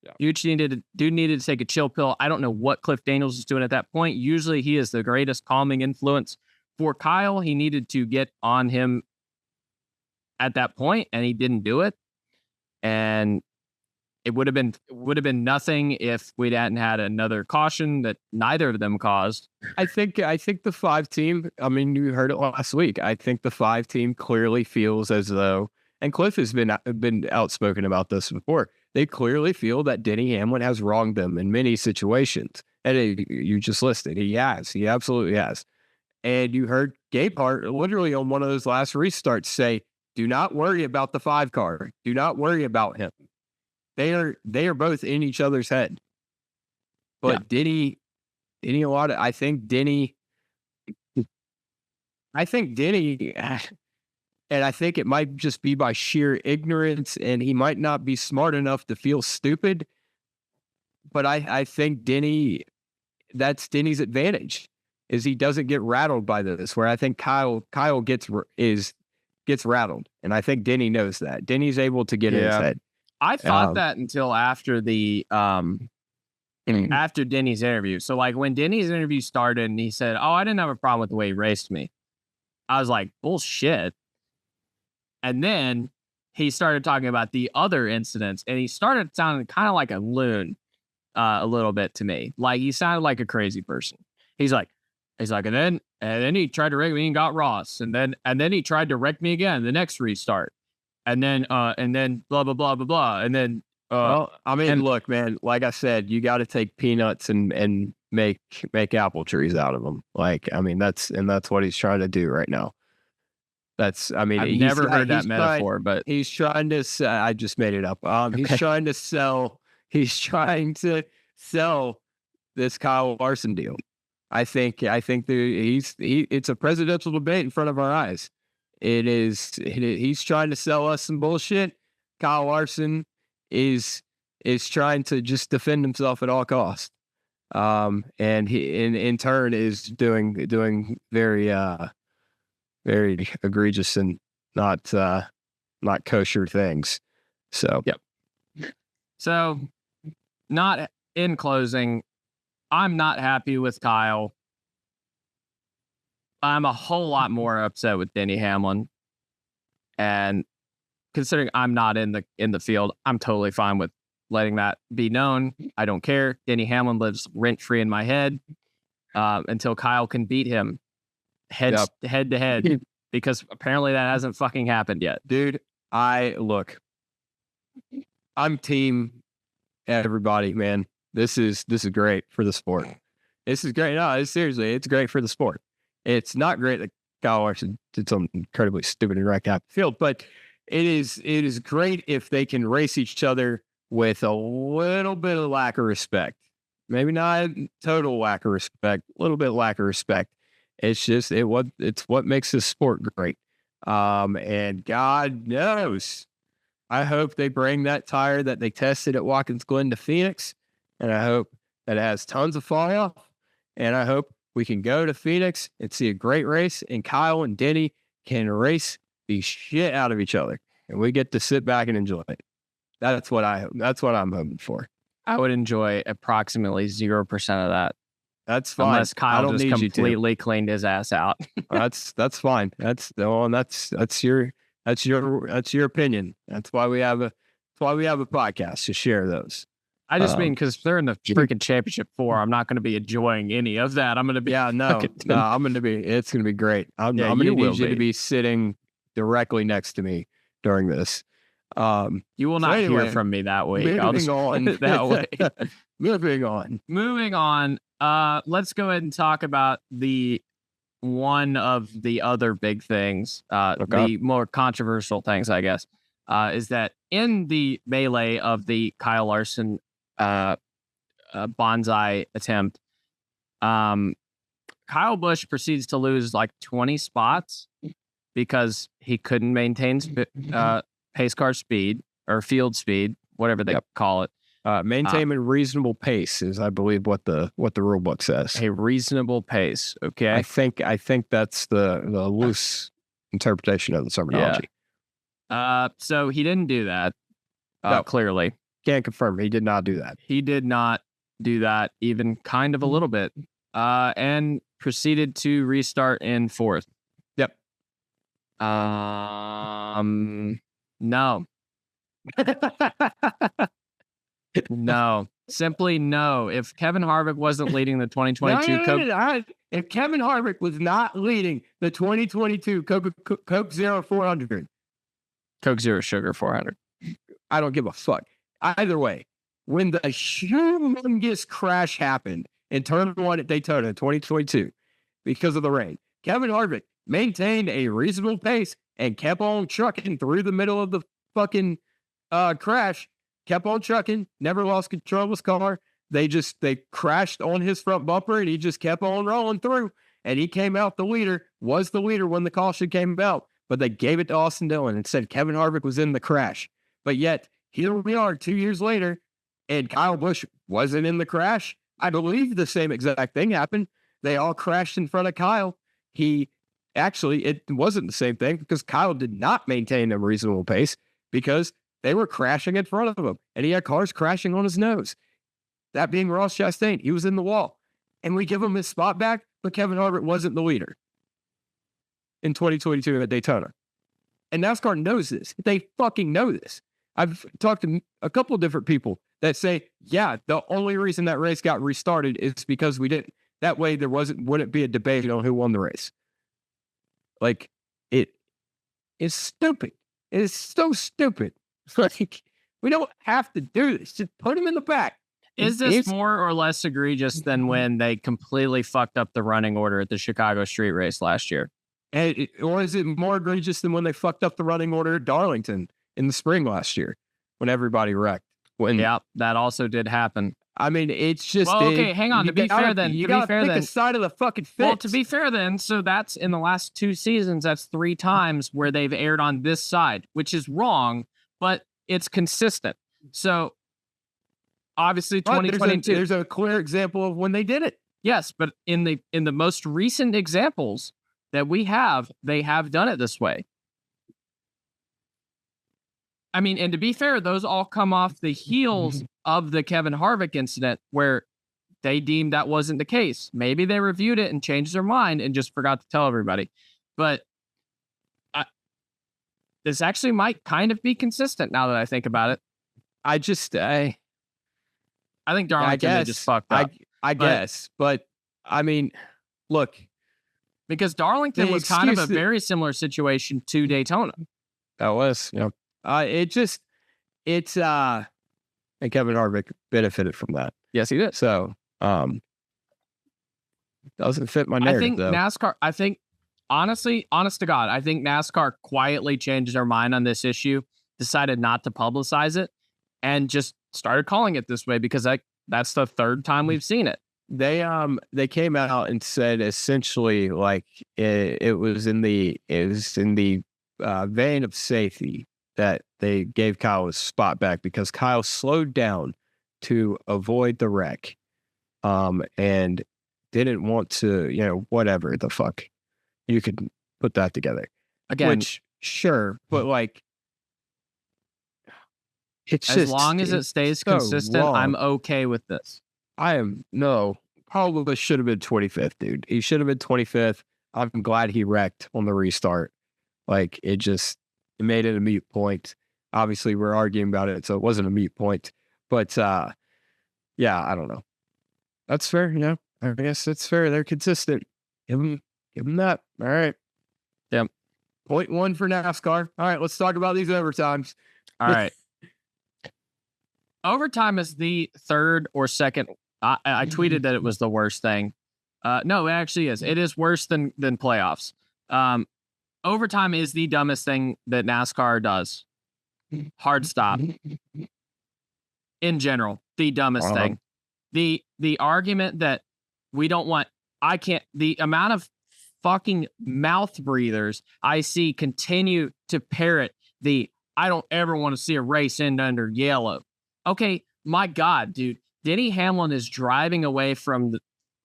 Yeah. Dude needed to take a chill pill. I don't know what Cliff Daniels is doing at that point. Usually, he is the greatest calming influence for Kyle. He needed to get on him at that point, and he didn't do it. And it would have been nothing if we hadn't had another caution that neither of them caused. I think the 5 team, I mean, you heard it last week. I think the 5 team clearly feels as though, and Cliff has been outspoken about this before, they clearly feel that Denny Hamlin has wronged them in many situations. And you just listed, he absolutely has. And you heard Gapehart literally on one of those last restarts say, do not worry about the 5 car. Do not worry about him. They are both in each other's head. But yeah. Denny, I think Denny I think Denny, and I think it might just be by sheer ignorance, and he might not be smart enough to feel stupid. But I think that's Denny's advantage, is he doesn't get rattled by this. Where I think Kyle gets rattled, and I think Denny knows that. Denny's able to get in his head. I thought that until after the after Denny's interview. So like when Denny's interview started and he said, "Oh, I didn't have a problem with the way he raced me," I was like, "Bullshit." And then he started talking about the other incidents, and he started sounding kind of like a loon, a little bit to me. Like he sounded like a crazy person. He's like, and then he tried to wreck me and got Ross, and then he tried to wreck me again the next restart, and then blah blah blah blah blah, and then well, I mean, look, man, like I said, you got to take peanuts and make apple trees out of them. Like, I mean, that's what he's trying to do right now. I mean, I've never heard that metaphor, but he's trying to I just made it up. He's trying to sell this Kyle Larson deal. I think it's a presidential debate in front of our eyes. He's trying to sell us some bullshit. Kyle Larson is trying to just defend himself at all costs. And he in turn is doing very very egregious and not kosher things. So, yep. So, not in closing, I'm not happy with Kyle. I'm a whole lot more upset with Denny Hamlin. And considering I'm not in the field, I'm totally fine with letting that be known. I don't care. Denny Hamlin lives rent-free in my head until Kyle can beat him head to head, because apparently that hasn't fucking happened yet. Dude, I'm team everybody, man. This is great for the sport. This is great. No, seriously, it's great for the sport. It's not great that Kyle Larson did something incredibly stupid and wrecked out the field, but it is great if they can race each other with a little bit of lack of respect. Maybe not total lack of respect, a little bit lack of respect. It's just it's what makes this sport great. And God knows, I hope they bring that tire that they tested at Watkins Glen to Phoenix, and I hope that it has tons of fall off. And I hope we can go to Phoenix and see a great race, and Kyle and Denny can race the shit out of each other, and we get to sit back and enjoy it. That's what I'm hoping for. I would enjoy approximately 0% of that. That's fine. Unless Kyle just completely cleaned his ass out. That's fine. That's your opinion. That's why we have a podcast to share those. I just mean because they're in the freaking championship 4, I'm not going to be enjoying any of that. I'm going to be I'm going to be. It's going to be great. I'm going to need you to be sitting directly next to me during this. You will not hear from me that week. Moving on. That way. Moving on. Let's go ahead and talk about one of the other big things, the more controversial things, I guess, is that in the melee of the Kyle Larson bonsai attempt, Kyle Busch proceeds to lose like 20 spots because he couldn't maintain pace car speed or field speed, whatever they call it. Maintain a reasonable pace is, I believe, what the rule book says. A reasonable pace. Okay. I think that's the loose interpretation of the terminology. Yeah. So he didn't do that. No. Clearly. Can't confirm. He did not do that. He did not do that, even kind of a little bit. And proceeded to restart in 4th. Yep. No. No, simply no. If Kevin Harvick wasn't leading the 2022 if Kevin Harvick was not leading the 2022 Coke Zero 400, Coke Zero Sugar 400, I don't give a fuck. Either way, when the humongous crash happened in Turn 1 at Daytona in 2022 because of the rain, Kevin Harvick maintained a reasonable pace and kept on trucking through the middle of the fucking crash. Kept on trucking, never lost control of his car. They crashed on his front bumper, and he just kept on rolling through. and he came out the leader, was the leader when the caution came out, but they gave it to Austin Dillon and said Kevin Harvick was in the crash. But yet, here we are 2 years later, and Kyle Busch wasn't in the crash. I believe the same exact thing happened. They all crashed in front of Kyle. It wasn't the same thing because Kyle did not maintain a reasonable pace because they were crashing in front of him, and he had cars crashing on his nose. That being Ross Chastain, he was in the wall. And we give him his spot back, but Kevin Harvick wasn't the leader in 2022 at Daytona. And NASCAR knows this. They fucking know this. I've talked to a couple of different people that say, yeah, the only reason that race got restarted is because we didn't. That way there wouldn't be a debate on who won the race. Like, it is stupid. It is so stupid. Like, we don't have to do this. Just put him in the back. Is this more or less egregious than when they completely fucked up the running order at the Chicago street race last year? Or is it more egregious than when they fucked up the running order at Darlington in the spring last year when everybody wrecked? Yeah, that also did happen. I mean, it's just... Well, okay, hang on. To be fair then. You got to pick a side of the fucking fence. Well, to be fair then, so that's in the last 2 seasons, that's 3 times where they've aired on this side, which is wrong, but it's consistent. So, obviously, 2022... There's a clear example of when they did it. Yes, but in the most recent examples that we have, they have done it this way. I mean, and to be fair, those all come off the heels of the Kevin Harvick incident where they deemed that wasn't the case. Maybe they reviewed it and changed their mind and just forgot to tell everybody. But this actually might kind of be consistent now that I think about it. I think Darlington just fucked up. I guess. But, I mean, look. Because Darlington was kind of a very similar situation to Daytona. That was, yeah. And Kevin Harvick benefited from that. Yes, he did. So, doesn't fit my narrative, I think honestly, honest to God, I think NASCAR quietly changed their mind on this issue, decided not to publicize it, and just started calling it this way because that's the 3rd time we've seen it. They came out and said essentially like it was in the vein of safety that they gave Kyle his spot back because Kyle slowed down to avoid the wreck, and didn't want to, whatever the fuck. You could put that together. Again, which, sure, but like, it's as long as it stays consistent, wrong. I'm okay with this. Probably should have been 25th, dude. He should have been 25th. I'm glad he wrecked on the restart. Like, it made it a moot point. Obviously, we're arguing about it, so it wasn't a moot point. But, yeah, I don't know. That's fair, yeah. I guess it's fair. They're consistent. Give them that. All right. Yep. 0.1 for NASCAR. All right, let's talk about these overtimes. All right. Overtime is the 3rd or 2nd. I tweeted that it was the worst thing. No, it actually is. It is worse than playoffs. Overtime is the dumbest thing that NASCAR does. Hard stop. In general, the dumbest thing. The argument that we don't want, the amount of fucking mouth breathers I see continue to parrot I don't ever want to see a race end under yellow. Okay, my God, dude. Denny Hamlin is driving away from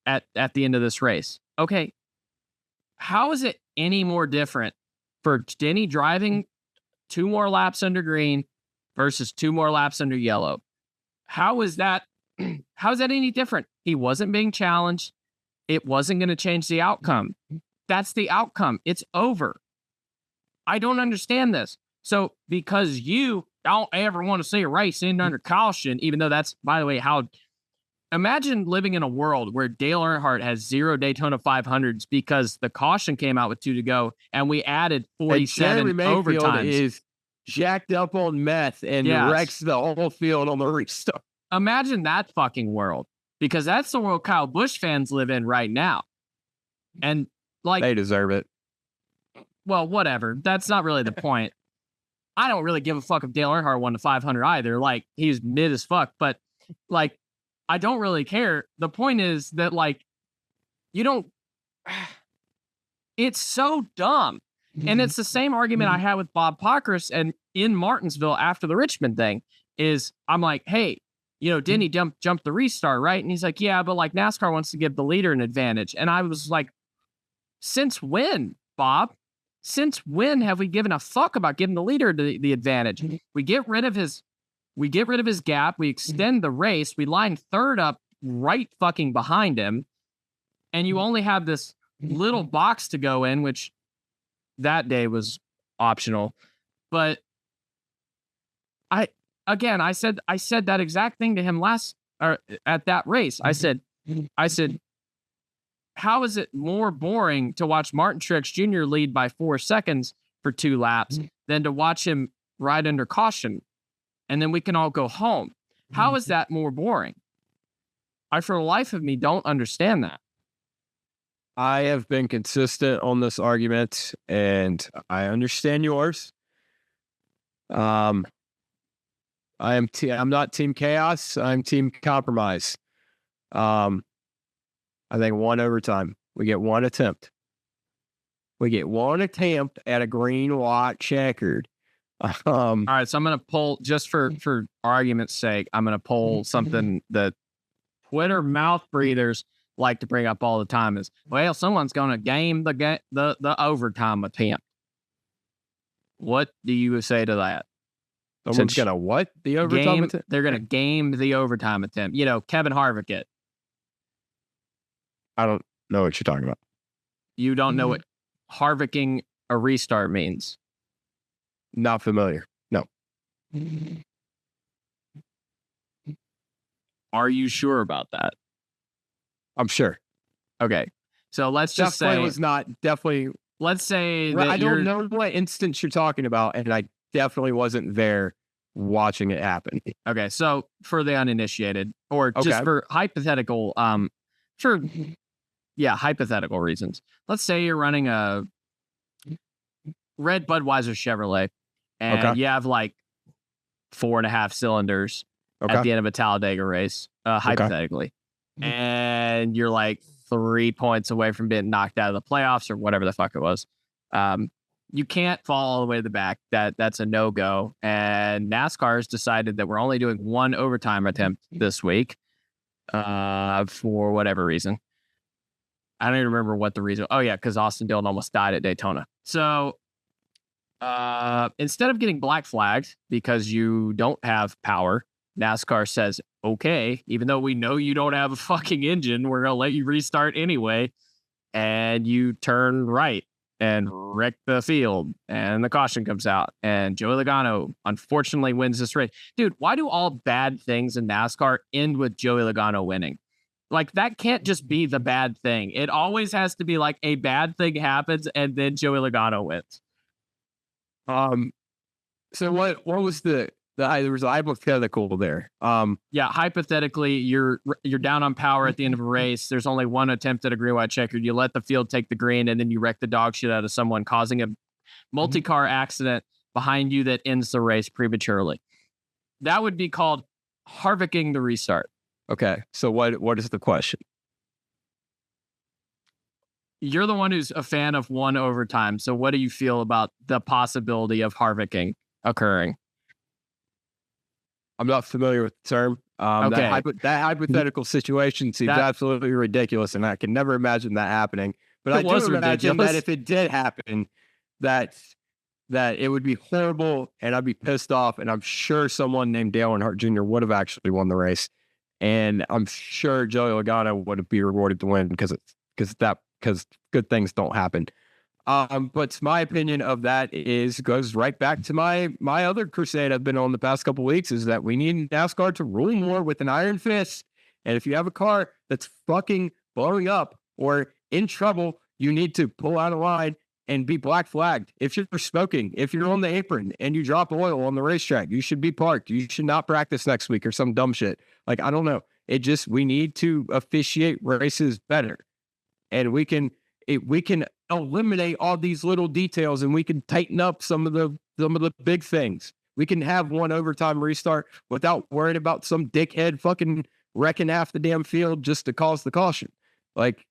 at the end of this race. Okay, how is it any more different for Denny driving 2 more laps under green versus 2 more laps under yellow? How is that any different? He wasn't being challenged. It wasn't going to change the outcome. That's the outcome. It's over. I don't understand this. So because you don't ever want to see a race end under caution, even though that's, by the way, imagine living in a world where Dale Earnhardt has 0 Daytona 500s because the caution came out with 2 to go and we added 47 overtimes. Is jacked up on meth and wrecks the whole field on the restart. Imagine that fucking world, because that's the world Kyle Busch fans live in right now. And like, they deserve it. Well, whatever. That's not really the point. I don't really give a fuck if Dale Earnhardt won the 500 either. Like, he's mid as fuck, but like, I don't really care. The point is that like, you don't it's so dumb. And it's the same argument I had with Bob Pockris and in Martinsville after the Richmond thing is I'm like, hey, Denny jumped the restart, right? And he's like, yeah, but like NASCAR wants to give the leader an advantage. And I was like, since when, Bob? Since when have we given a fuck about giving the leader the advantage? We get rid of his gap. We extend the race. We line third up right fucking behind him. And you only have this little box to go in, which that day was optional. But I said that exact thing to him at that race. I said, how is it more boring to watch Martin Truex Jr. lead by 4 seconds for 2 laps than to watch him ride under caution? And then we can all go home. How is that more boring? I, for the life of me, don't understand that. I have been consistent on this argument, and I understand yours. I'm not team chaos. I'm team compromise. I think 1 overtime. We get 1 attempt. We get 1 attempt at a green, white, checkered. All right, so I'm going to pull, just for argument's sake, I'm going to pull something that Twitter mouth breathers like to bring up all the time is, well, someone's going to game the overtime attempt. What do you say to that? Someone's going to what? The overtime attempt? They're going to game the overtime attempt. Kevin Harvick it. I don't know what you're talking about. You don't know what Harvicking a restart means? Not familiar. No. Are you sure about that? I'm sure. Okay. So let's just say was not definitely. Let's say that I don't know what instance you're talking about, and I definitely wasn't there watching it happen. Okay. So for the uninitiated, or just for hypothetical, hypothetical reasons. Let's say you're running a red Budweiser Chevrolet, and you have like 4.5 cylinders at the end of a Talladega race, hypothetically. And you're like 3 points away from being knocked out of the playoffs or whatever the fuck it was. You can't fall all the way to the back. That's a no-go. And NASCAR has decided that we're only doing 1 overtime attempt this week for whatever reason. I don't even remember what the reason. Oh, yeah, because Austin Dillon almost died at Daytona. So instead of getting black flagged because you don't have power, NASCAR says, okay, even though we know you don't have a fucking engine, we're going to let you restart anyway. And you turn right and wreck the field. And the caution comes out. And Joey Logano, unfortunately, wins this race. Dude, why do all bad things in NASCAR end with Joey Logano winning? Like, that can't just be the bad thing. It always has to be like a bad thing happens and then Joey Logano wins. So what was there was a hypothetical there. Hypothetically, you're down on power at the end of a race. There's only 1 attempt at a green, white, checkered. You let the field take the green, and then you wreck the dog shit out of someone, causing a multi-car accident behind you that ends the race prematurely. That would be called Harvicking the restart. Okay, so what is the question? You're the one who's a fan of 1 overtime. So what do you feel about the possibility of Harvicking occurring? I'm not familiar with the term. That hypothetical situation seems absolutely ridiculous, and I can never imagine that happening. But I do imagine that if it did happen, that it would be horrible, and I'd be pissed off, and I'm sure someone named Dale Earnhardt Jr. would have actually won the race, and I'm sure Joey Logano would be rewarded to win because good things don't happen. But my opinion of that goes right back to my other crusade I've been on the past couple of weeks, is that we need NASCAR to rule more with an iron fist. And if you have a car that's fucking blowing up or in trouble, you need to pull out of line and be black flagged. If you're smoking, if you're on the apron and you drop oil on the racetrack, you should be parked. You should not practice next week or some dumb shit. Like, I don't know. We need to officiate races better. And we can eliminate all these little details, and we can tighten up some of the big things. We can have 1 overtime restart without worrying about some dickhead fucking wrecking half the damn field just to cause the caution. Like,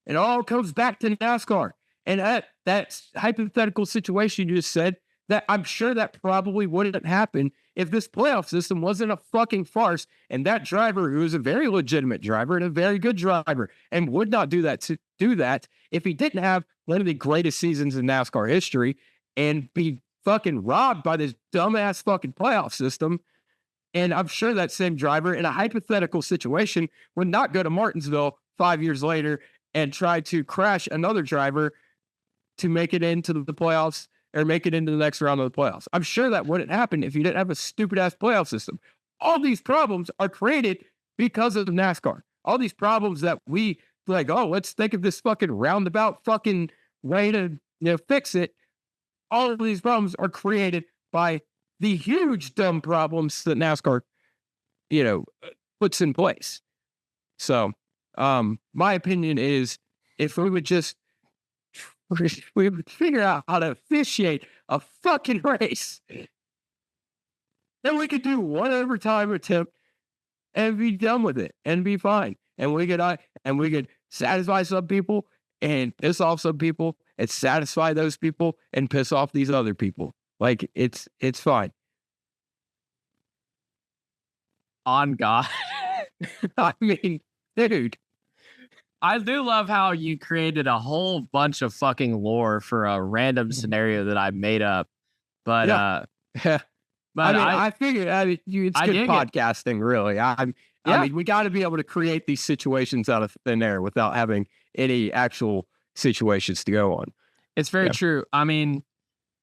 It all comes back to NASCAR. And that hypothetical situation you just said, that I'm sure that probably wouldn't happen if this playoff system wasn't a fucking farce. And that driver, who is a very legitimate driver and a very good driver, and would not do that if he didn't have one of the greatest seasons in NASCAR history and be fucking robbed by this dumbass fucking playoff system. And I'm sure that same driver in a hypothetical situation would not go to Martinsville 5 years later and try to crash another driver to make it into the playoffs or make it into the next round of the playoffs. I'm sure that wouldn't happen if you didn't have a stupid ass playoff system. All these problems are created because of NASCAR. All these problems that we like, oh, let's think of this fucking roundabout fucking way to fix it. All of these problems are created by the huge dumb problems that NASCAR, puts in place. So, my opinion is, if we would just we would figure out how to officiate a fucking race, then we could do one overtime attempt and be done with it and be fine. And we could satisfy some people and piss off some people and satisfy those people and piss off these other people. Like, it's fine. On God. I mean, dude. I do love how you created a whole bunch of fucking lore for a random scenario that I made up. But, but I figured, it's good podcasting, really. I mean, we got to be able to create these situations out of thin air without having any actual situations to go on. It's very true. I mean,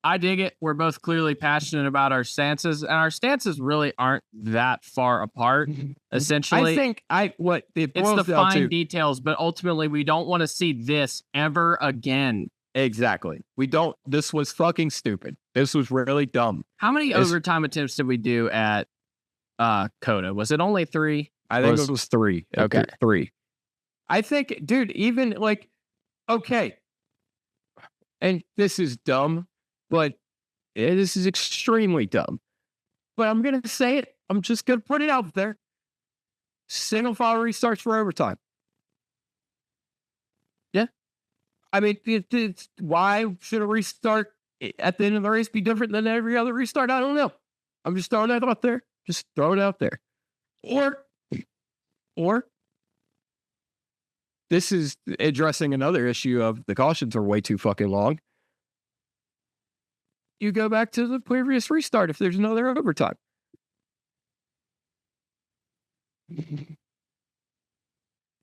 I dig it. We're both clearly passionate about our stances, and our stances really aren't that far apart. Essentially, I think it's the fine details, but ultimately, we don't want to see this ever again. Exactly. We don't. This was fucking stupid. This was really dumb. How many overtime attempts did we do at Coda? Was it only 3? I think it was 3. Okay, 3. I think, dude, even okay, and this is dumb. But this is extremely dumb. But I'm going to say it. I'm just going to put it out there. Single file restarts for overtime. Yeah. I mean, why should a restart at the end of the race be different than every other restart? I don't know. I'm just throwing that out there. Just throw it out there. Or this is addressing another issue of the cautions are way too fucking long. You go back to the previous restart if there's another overtime.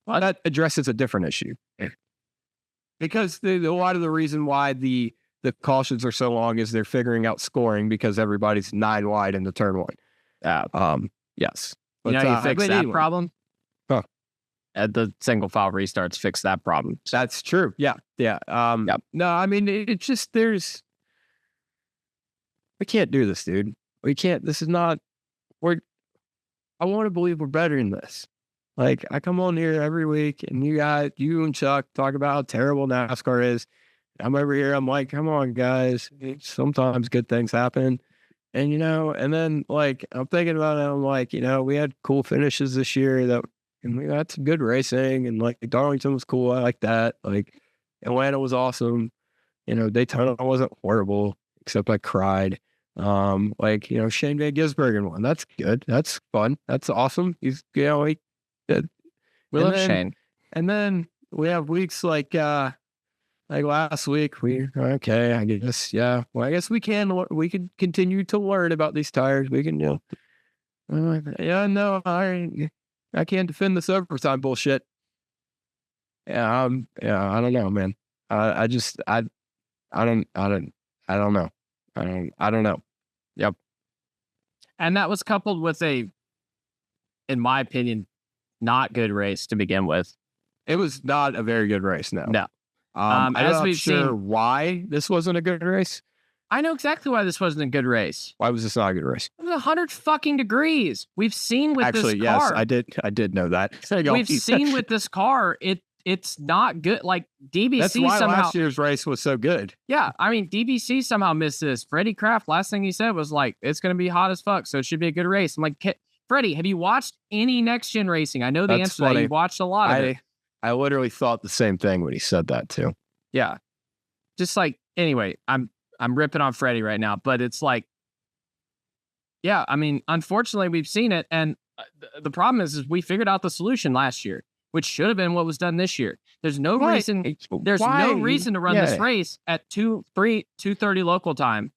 Well, that addresses a different issue. Because a lot of the reason why the cautions are so long is they're figuring out scoring because everybody's 9 wide in the turn 1. Yes. But, you fix that problem? Huh. The single file restarts fix that problem. That's true. Yeah. No, I mean, it just, we can't do this, dude. We can't. This is not. I want to believe we're better than this. Like, I come on here every week, and you and Chuck talk about how terrible NASCAR is. I'm over here. I'm like, come on, guys. Sometimes good things happen, and and then I'm thinking about it. I'm like, we had cool finishes this year and we had some good racing, and Darlington was cool. I like that. Atlanta was awesome. Daytona wasn't horrible, except I cried. Shane Van Gisbergen won. That's good. That's fun. That's awesome. He's, we love Shane. And then we have weeks like last week. I guess, yeah. Well, I guess we can continue to learn about these tires. We can, I can't defend this overtime bullshit. Yeah. I don't know, man. I don't know. I don't know. Yep. And that was coupled with in my opinion, not good race to begin with. It was not a very good race. No. I'm not sure why this wasn't a good race. I know exactly why this wasn't a good race. Why was this not a good race? It was 100 fucking degrees. We've seen with this car. Yes, I did know that. We've seen with this car, it's not good. DBC That's why last year's race was so good. Yeah, I mean, DBC somehow missed this. Freddie Kraft, last thing he said was it's going to be hot as fuck, so it should be a good race. I'm like, Freddie, have you watched any next gen racing? I know the answer to that. You've watched a lot of it. I literally thought the same thing when he said that too. Yeah. Just like, anyway, I'm ripping on Freddie right now, but it's like, yeah, I mean, unfortunately, we've seen it. And the problem is we figured out the solution last year, which should have been what was done this year. There's no reason. There's no reason to run this race at 2:30 local time.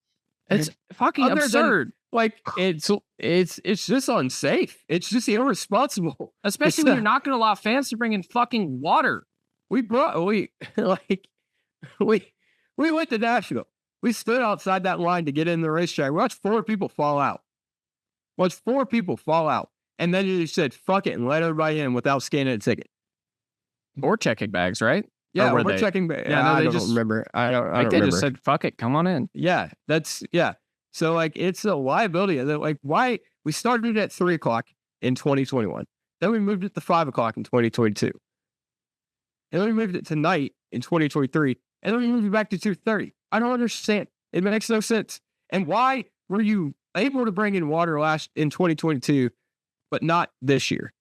It's fucking absurd. It's just unsafe. It's just irresponsible. Especially when you're not going to allow fans to bring in fucking water. We went to Nashville. We stood outside that line to get in the racetrack. We watched 4 people fall out. And then you said, fuck it, and let everybody in without scanning a ticket. Or checking bags, right? Yeah, we're checking bags. Yeah, no, I don't remember. I don't remember. Just said, fuck it, come on in. Yeah, So, like, it's a liability. Like, why? We started at 3 o'clock in 2021. Then we moved it to 5 o'clock in 2022. And then we moved it to night in 2023. And then we moved it back to 2:30. I don't understand. It makes no sense. And why were you able to bring in water in 2022, but not this year?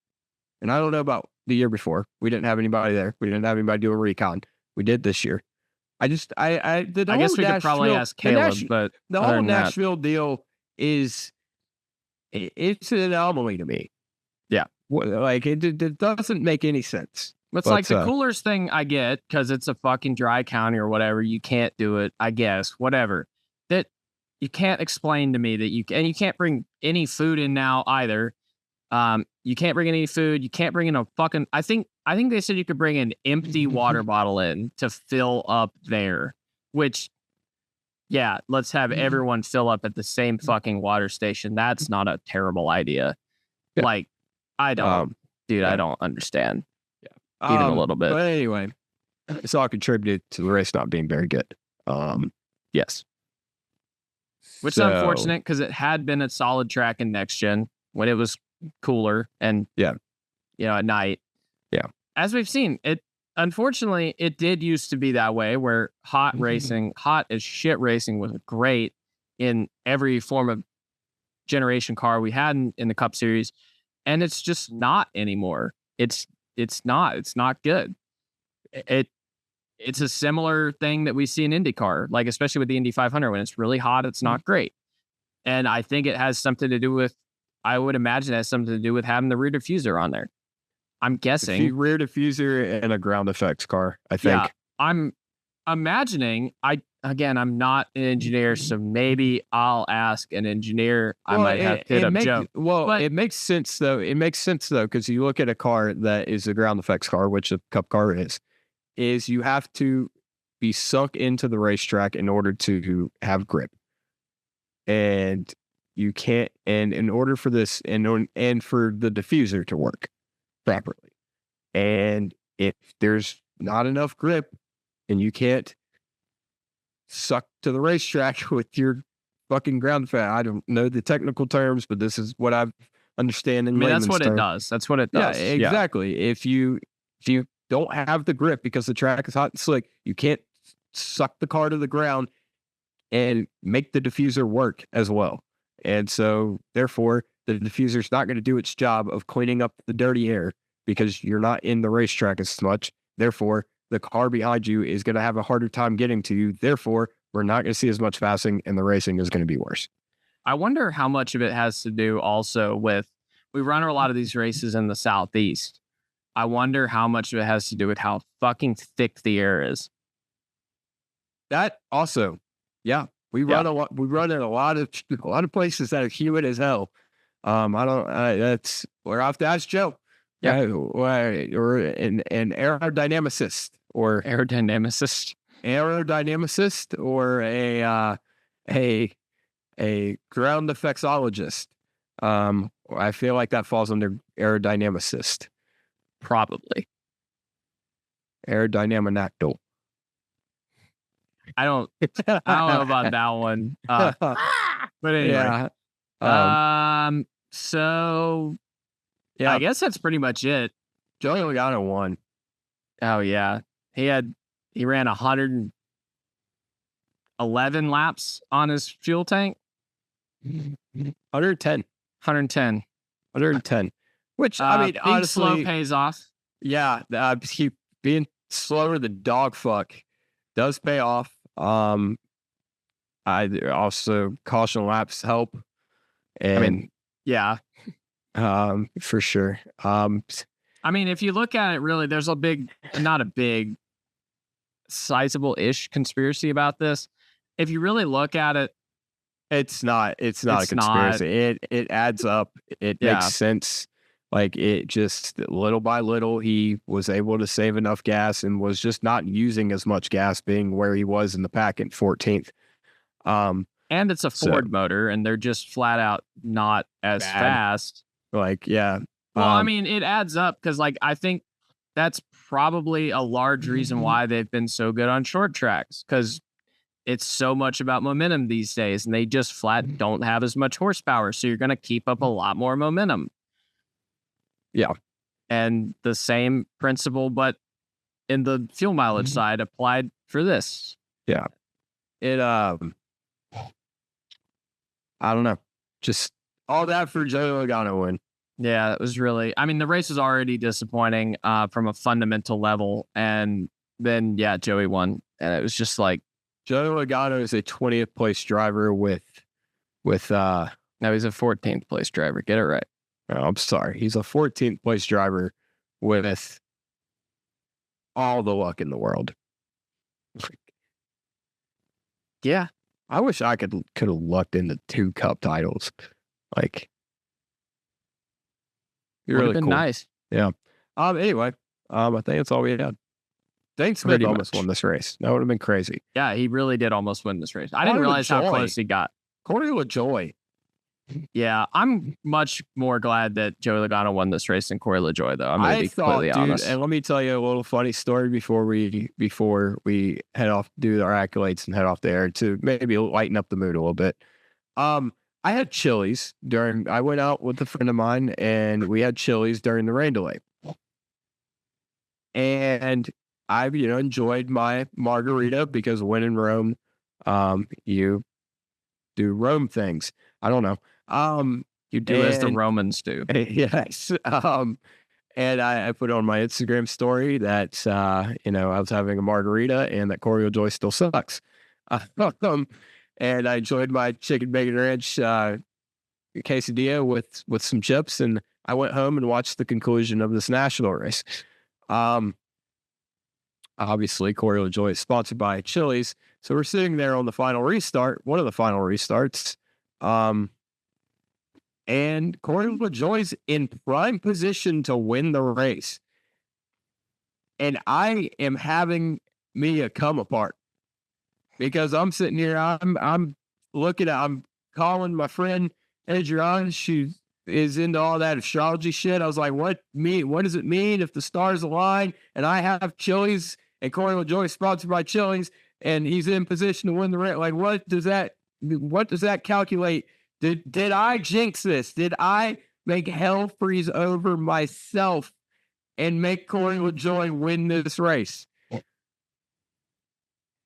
And I don't know about the year before. We didn't have anybody there. We didn't have anybody doing recon. We did this year. I guess we could probably ask Caleb, but the whole Nashville deal it's an anomaly to me. Yeah. Like, it doesn't make any sense. It's like the coolers thing I get, because it's a fucking dry county or whatever. You can't do it, I guess, whatever. That you can't explain to me that you can't bring any food in now either. You can't bring in any food. You can't bring in a fucking, I think they said you could bring an empty water bottle in to fill up there, which, yeah, let's have everyone fill up at the same fucking water station. That's not a terrible idea. Yeah. Like, I don't understand. Yeah. Even a little bit. But anyway, it's all contributed to the race not being very good. Yes. Which is unfortunate, because it had been a solid track in next gen when it was cooler and at night. Yeah. As we've seen, unfortunately it did used to be that way, where hot as shit racing was great in every form of generation car we had in the Cup Series, and it's just not anymore. It's not good. It's a similar thing that we see in IndyCar, like especially with the Indy 500. When it's really hot, it's not great. And I think it has something to do with, I would imagine it has something to do with having the rear diffuser on there. I'm guessing. Rear diffuser and a ground effects car, I think. Yeah, I'm imagining. I'm not an engineer, so maybe I'll ask an engineer. I might have hit up Joe. Well, it makes sense though. Because you look at a car that is a ground effects car, which a Cup car is you have to be sunk into the racetrack in order to have grip. And you can't, and in order for this, and for the diffuser to work properly, and if there's not enough grip and you can't suck to the racetrack with your fucking ground fat, I don't know the technical terms, but this is what I understand in layman's terms. It does. That's what it does. Yeah, exactly. Yeah. If you don't have the grip because the track is hot and slick, you can't suck the car to the ground and make the diffuser work as well. And so, therefore, the diffuser's not going to do its job of cleaning up the dirty air because you're not in the racetrack as much. Therefore, the car behind you is going to have a harder time getting to you. Therefore, we're not going to see as much passing, and the racing is going to be worse. I wonder how much of it has to do also with, we run a lot of these races in the Southeast. I wonder how much of it has to do with how fucking thick the air is. That also, yeah. We run in a lot of places that are humid as hell. That's where I have to ask Joe. Yeah, or an aerodynamicist or or a ground effectologist. I feel like that falls under aerodynamicist. Probably. Aerodynamicnactyl. I don't know about that one. But anyway. Yeah. So yeah, I guess that's pretty much it. Joey Logano won. Oh yeah. He ran 111 laps on his fuel tank. 110. Which I mean, honestly, slow pays off. Yeah, he being slower than dog fuck does pay off. I also caution laps help, I mean, and yeah. for sure. I mean, if you look at it, really, there's not a big, sizable-ish conspiracy about this. If you really look at it, it's not a it's not. conspiracy. It adds up. It makes Yeah. sense. Like, it just little by little, he was able to save enough gas and was just not using as much gas, being where he was in the pack at 14th. And it's a So Ford motor, and they're just flat out not as bad. fast. Like, yeah. Well, I mean, it adds up because, like, I think that's probably a large reason why they've been so good on short tracks, because it's so much about momentum these days, and they just flat don't have as much horsepower. So you're going to keep up a lot more momentum. Yeah. And the same principle, but in the fuel mileage side, applied for this. Yeah. It, I don't know. Just all that for Joey Logano win. Yeah, it was really, I mean, the race was already disappointing from a fundamental level. And then, yeah, Joey won. And it was just like, Joey Logano is a 20th place driver with no, he's a 14th place driver. Get it right. Oh, I'm sorry. He's a 14th place driver with all the luck in the world. Yeah. I wish I could have lucked into 2 cup titles. Like, Would have been cool. nice. Yeah. Anyway, I think that's all we had. Dane Smith Pretty almost much. won this race. That would have been crazy. Yeah, he really did almost win this race. I didn't realize how close he got. Corey LaJoy. Yeah, I'm much more glad that Joey Logano won this race than Corey LaJoy, though. I'm going to be completely honest. And let me tell you a little funny story before we head off, do our accolades and head off there to maybe lighten up the mood a little bit. I had Chili's I went out with a friend of mine and we had Chili's during the rain delay. And I, enjoyed my margarita because when in Rome, you do Rome things. I don't know. You do as the Romans do. Yes. And I put on my Instagram story that, I was having a margarita and that Corey LaJoy still sucks. And I enjoyed my chicken bacon ranch quesadilla with some chips. And I went home and watched the conclusion of this national race. Obviously, Corey LaJoy is sponsored by Chili's. So we're sitting there on the final restart, one of the final restarts. And Corey LaJoy's in prime position to win the race. And I am having me a come apart because I'm sitting here, I'm calling my friend Adrian. She is into all that astrology shit. I was like, what does it mean if the stars align and I have Chili's and Corey LaJoy sponsored by Chili's and he's in position to win the race? Like, what does that calculate? Did I jinx this? Did I make hell freeze over myself and make Corey LaJoy win this race?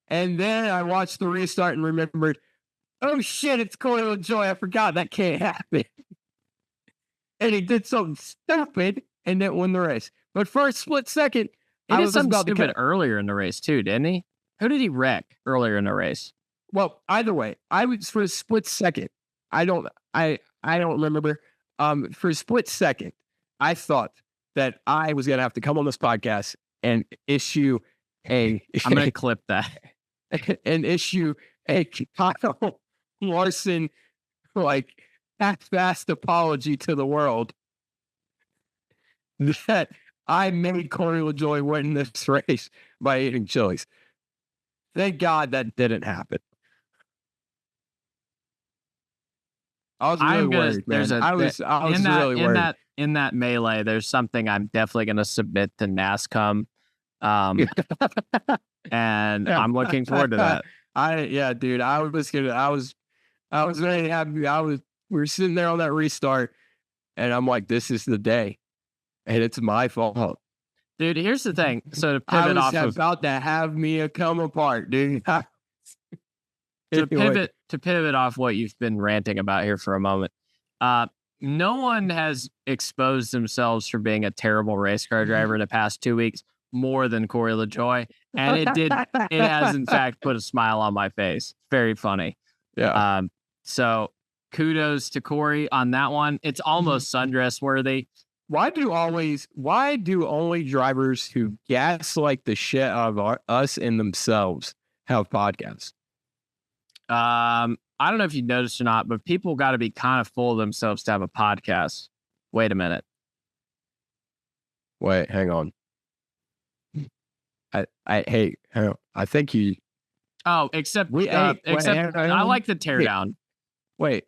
And then I watched the restart and remembered, oh shit, it's Corey LaJoy. I forgot that can't happen. And he did something stupid and didn't win the race. But for a split second, he did something stupid earlier in the race too, didn't he? Who did he wreck earlier in the race? Well, either way, I was for a split second. I don't remember. For a split second, I thought that I was gonna have to come on this podcast and issue I'm gonna clip that and issue a Kyle Larson half-assed apology to the world that I made Corey LaJoy win this race by eating Chili's. Thank God that didn't happen. I was really worried, man. I was really worried. In that melee, there's something I'm definitely going to submit to NASCAR. And I'm looking forward to that. Dude, I was very happy. We were sitting there on that restart and I'm like, this is the day. And it's my fault. Dude, here's the thing. So to pivot off of about to have me a come apart, dude. To pivot off what you've been ranting about here for a moment. no one has exposed themselves for being a terrible race car driver in the past 2 weeks more than Corey LaJoy. And it has in fact put a smile on my face. Very funny. Yeah. So kudos to Corey on that one. It's almost sundress worthy. Why do only drivers who gaslight the shit out of us and themselves have podcasts? I don't know if you noticed or not, but people got to be kind of full of themselves to have a podcast. Wait a minute. Wait, hang on. Hey, I think you. Oh, except wait, I like the Wait. teardown. Wait,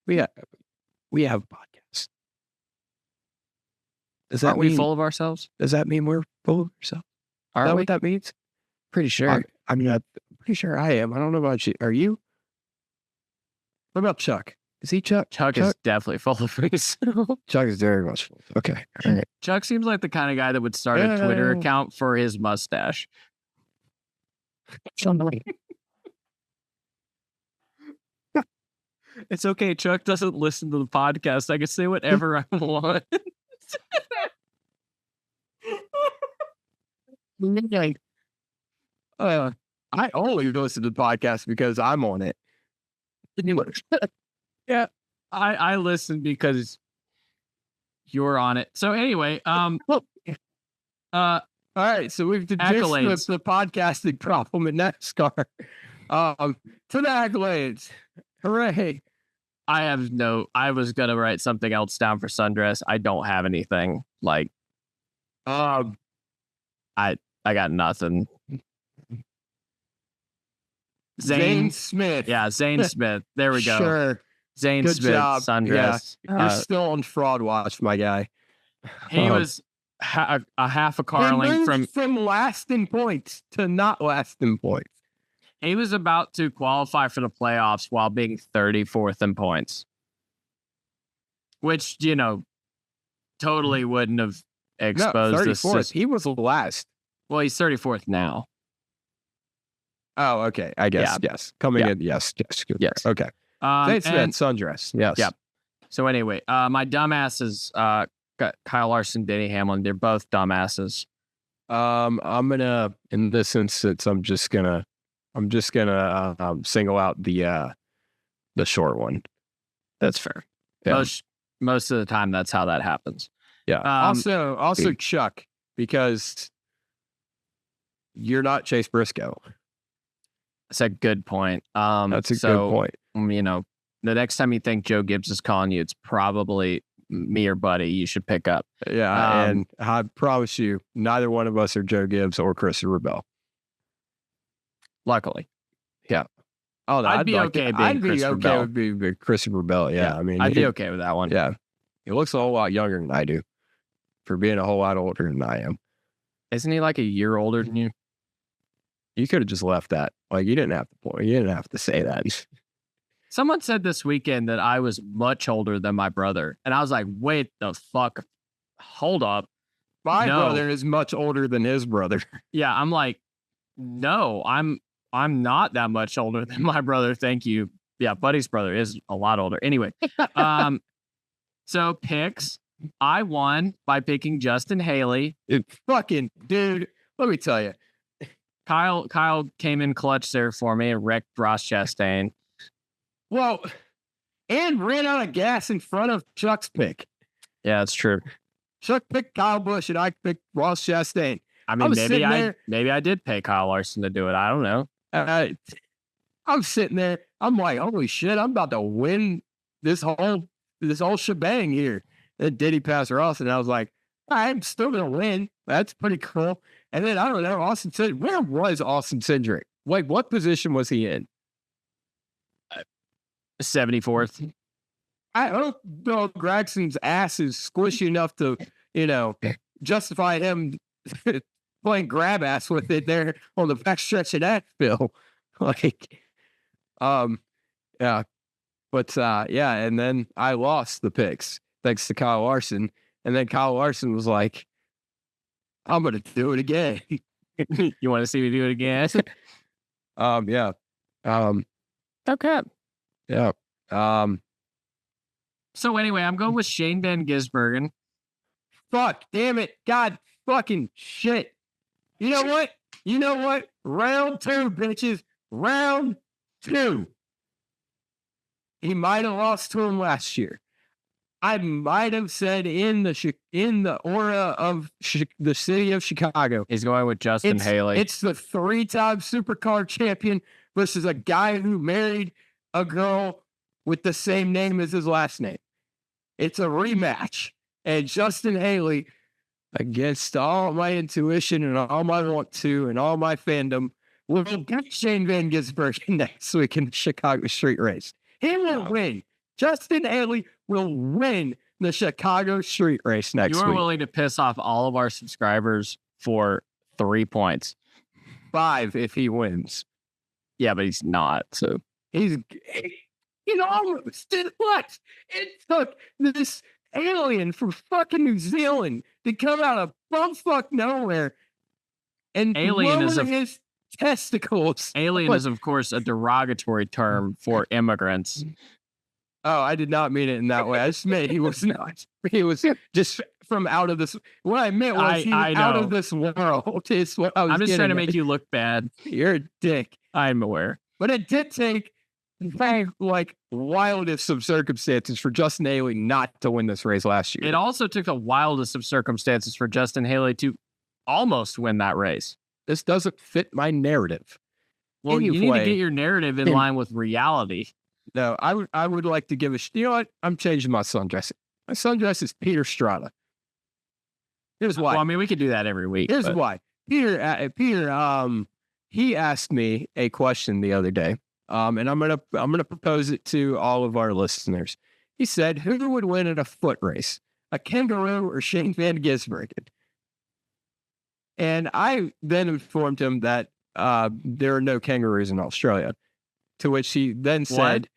we have podcasts. Does that Aren't mean we full of ourselves? Does that mean we're full of ourselves? Is that what that means? Pretty sure. I mean, I'm pretty sure I am. I don't know about you. Are you? What about Chuck? Is he Chuck? Chuck is definitely full of himself. Chuck is very much full. Okay. All right. Chuck seems like the kind of guy that would start a Twitter account for his mustache. It's okay. Chuck doesn't listen to the podcast. I can say whatever I want. I only listen to the podcast because I'm on it. Yeah, I listen because you're on it. So anyway, all right, so we've discussed the podcasting problem in NASCAR. To the accolades. Hooray. I was gonna write something else down for sundress. I don't have anything. Like I got nothing. Zane Smith. Yeah, Zane Smith. There we go. Sure. Zane Good Smith, job. sundress. Yeah. You're still on fraud watch, my guy. He was a half a car length from last in points to not last in points. He was about to qualify for the playoffs while being 34th in points, which, totally wouldn't have exposed this. He was last. Well, he's 34th now. Oh, okay. I guess. Yeah. Yes. Coming in. Yes. Yes. Okay. Zane Smith, sundress. Yes. Yep. So anyway, my dumbasses, got Kyle Larson, Denny Hamlin. They're both dumbasses. I'm gonna, in this instance, I'm just gonna single out the short one. That's fair. Yeah. Most of the time, that's how that happens. Yeah. Also Chuck, because you're not Chase Briscoe. That's a good point. That's a good point. The next time you think Joe Gibbs is calling you, it's probably me or Buddy. You should pick up. Yeah, and I promise you, neither one of us are Joe Gibbs or Christopher Bell. Luckily, yeah. Oh, no, I'd be okay with being Christopher Bell. Yeah, I mean, I'd be okay with that one. Yeah, he looks a whole lot younger than I do, for being a whole lot older than I am. Isn't he like a year older than you? You could have just left that. Like, you didn't have to point. You didn't have to say that. Someone said this weekend that I was much older than my brother, and I was like, "Wait the fuck, hold up." My brother is much older than his brother. Yeah, I'm like, no, I'm not that much older than my brother. Thank you. Yeah, Buddy's brother is a lot older. Anyway, so picks. I won by picking Justin Haley. Fucking dude, let me tell you. Kyle came in clutch there for me and wrecked Ross Chastain. Well, and ran out of gas in front of Chuck's pick. Yeah, that's true. Chuck picked Kyle Busch and I picked Ross Chastain. I mean, maybe I did pay Kyle Larson to do it. I don't know. I'm sitting there. I'm like, holy shit! I'm about to win this whole shebang here. Then Denny passed Ross, and I was like, I'm still gonna win. That's pretty cool. And then I don't know. Austin said, where was Austin Cindric? Like, what position was he in? 74th. I hope Bill Gregson's ass is squishy enough to, justify him playing grab ass with it there on the back stretch of Nashville. Yeah. But, and then I lost the picks thanks to Kyle Larson. And then Kyle Larson was like, I'm going to do it again. You want to see me do it again? Yeah. Okay. Yeah. So anyway, I'm going with Shane Van Gisbergen. Fuck, damn it. God fucking shit. You know what? You know what? Round 2, bitches. Round 2. He might have lost to him last year. I might have said in the aura of the city of Chicago. He's going with Justin Haley. It's the 3-time supercar champion versus a guy who married a girl with the same name as his last name. It's a rematch. And Justin Haley, against all my intuition and all my want to and all my fandom, will get Shane Van Gisbergen next week in the Chicago street race. He will win. Justin Haley will win the Chicago street race next week. You are willing to piss off all of our subscribers for 3 points. 5 if he wins. Yeah, but he's not. So he almost did what? It took this alien from fucking New Zealand to come out of bumfuck nowhere and lower his testicles. Alien is, of course, a derogatory term for immigrants. Oh, I did not mean it in that way. I just meant he was not. He was just from out of this. What I meant was he was out of this world. Is what I was. I'm just trying to make you look bad. You're a dick. I'm aware. But it did take, like, wildest of circumstances for Justin Haley not to win this race last year. It also took the wildest of circumstances for Justin Haley to almost win that race. This doesn't fit my narrative. Well, you need to get your narrative in line with reality. No, I would like to give you know what? I'm changing my sundress. My sundress is Peter Strada. Here's why. Well, I mean, we could do that every week. Here's why. Peter, he asked me a question the other day, and I'm gonna propose it to all of our listeners. He said, "Who would win at a foot race, a kangaroo or Shane Van Gisbergen?" And I then informed him that there are no kangaroos in Australia. To which he then said,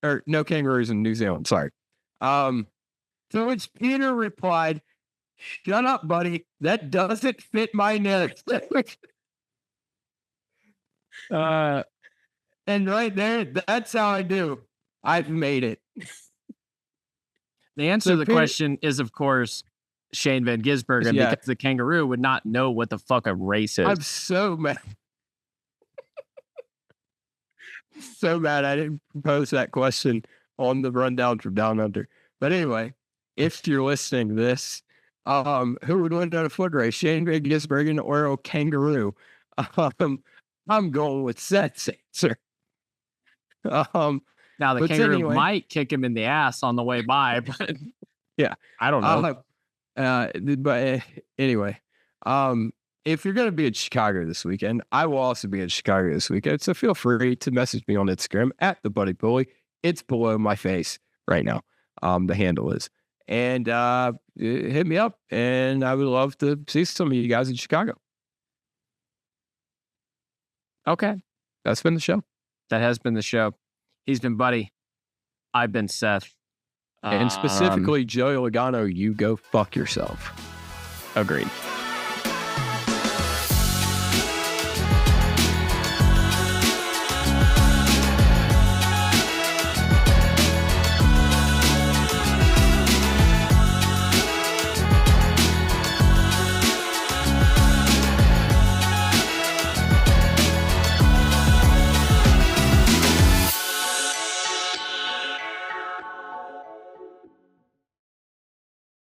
or no kangaroos in New Zealand, sorry. To which Peter replied, "Shut up, buddy. That doesn't fit my narrative." And right there, that's how I do. I've made it. The answer to the question is, of course, Shane Van Gisbergen, because the kangaroo would not know what the fuck a race is. I'm so mad. So mad I didn't propose that question on the rundown from Down Under. But anyway, if you're listening to this, who would win at a foot race, Shane Van Gisbergen or a kangaroo? I'm going with Seth's answer. Now the kangaroo might kick him in the ass on the way by, but yeah, I don't know. But anyway, if you're going to be in Chicago this weekend, I will also be in Chicago this weekend. So feel free to message me on Instagram at the Buddy Bully. It's below my face right now. The handle is. And hit me up. And I would love to see some of you guys in Chicago. Okay. That's been the show. That has been the show. He's been Buddy. I've been Seth. And specifically, Joey Logano, you go fuck yourself. Agreed.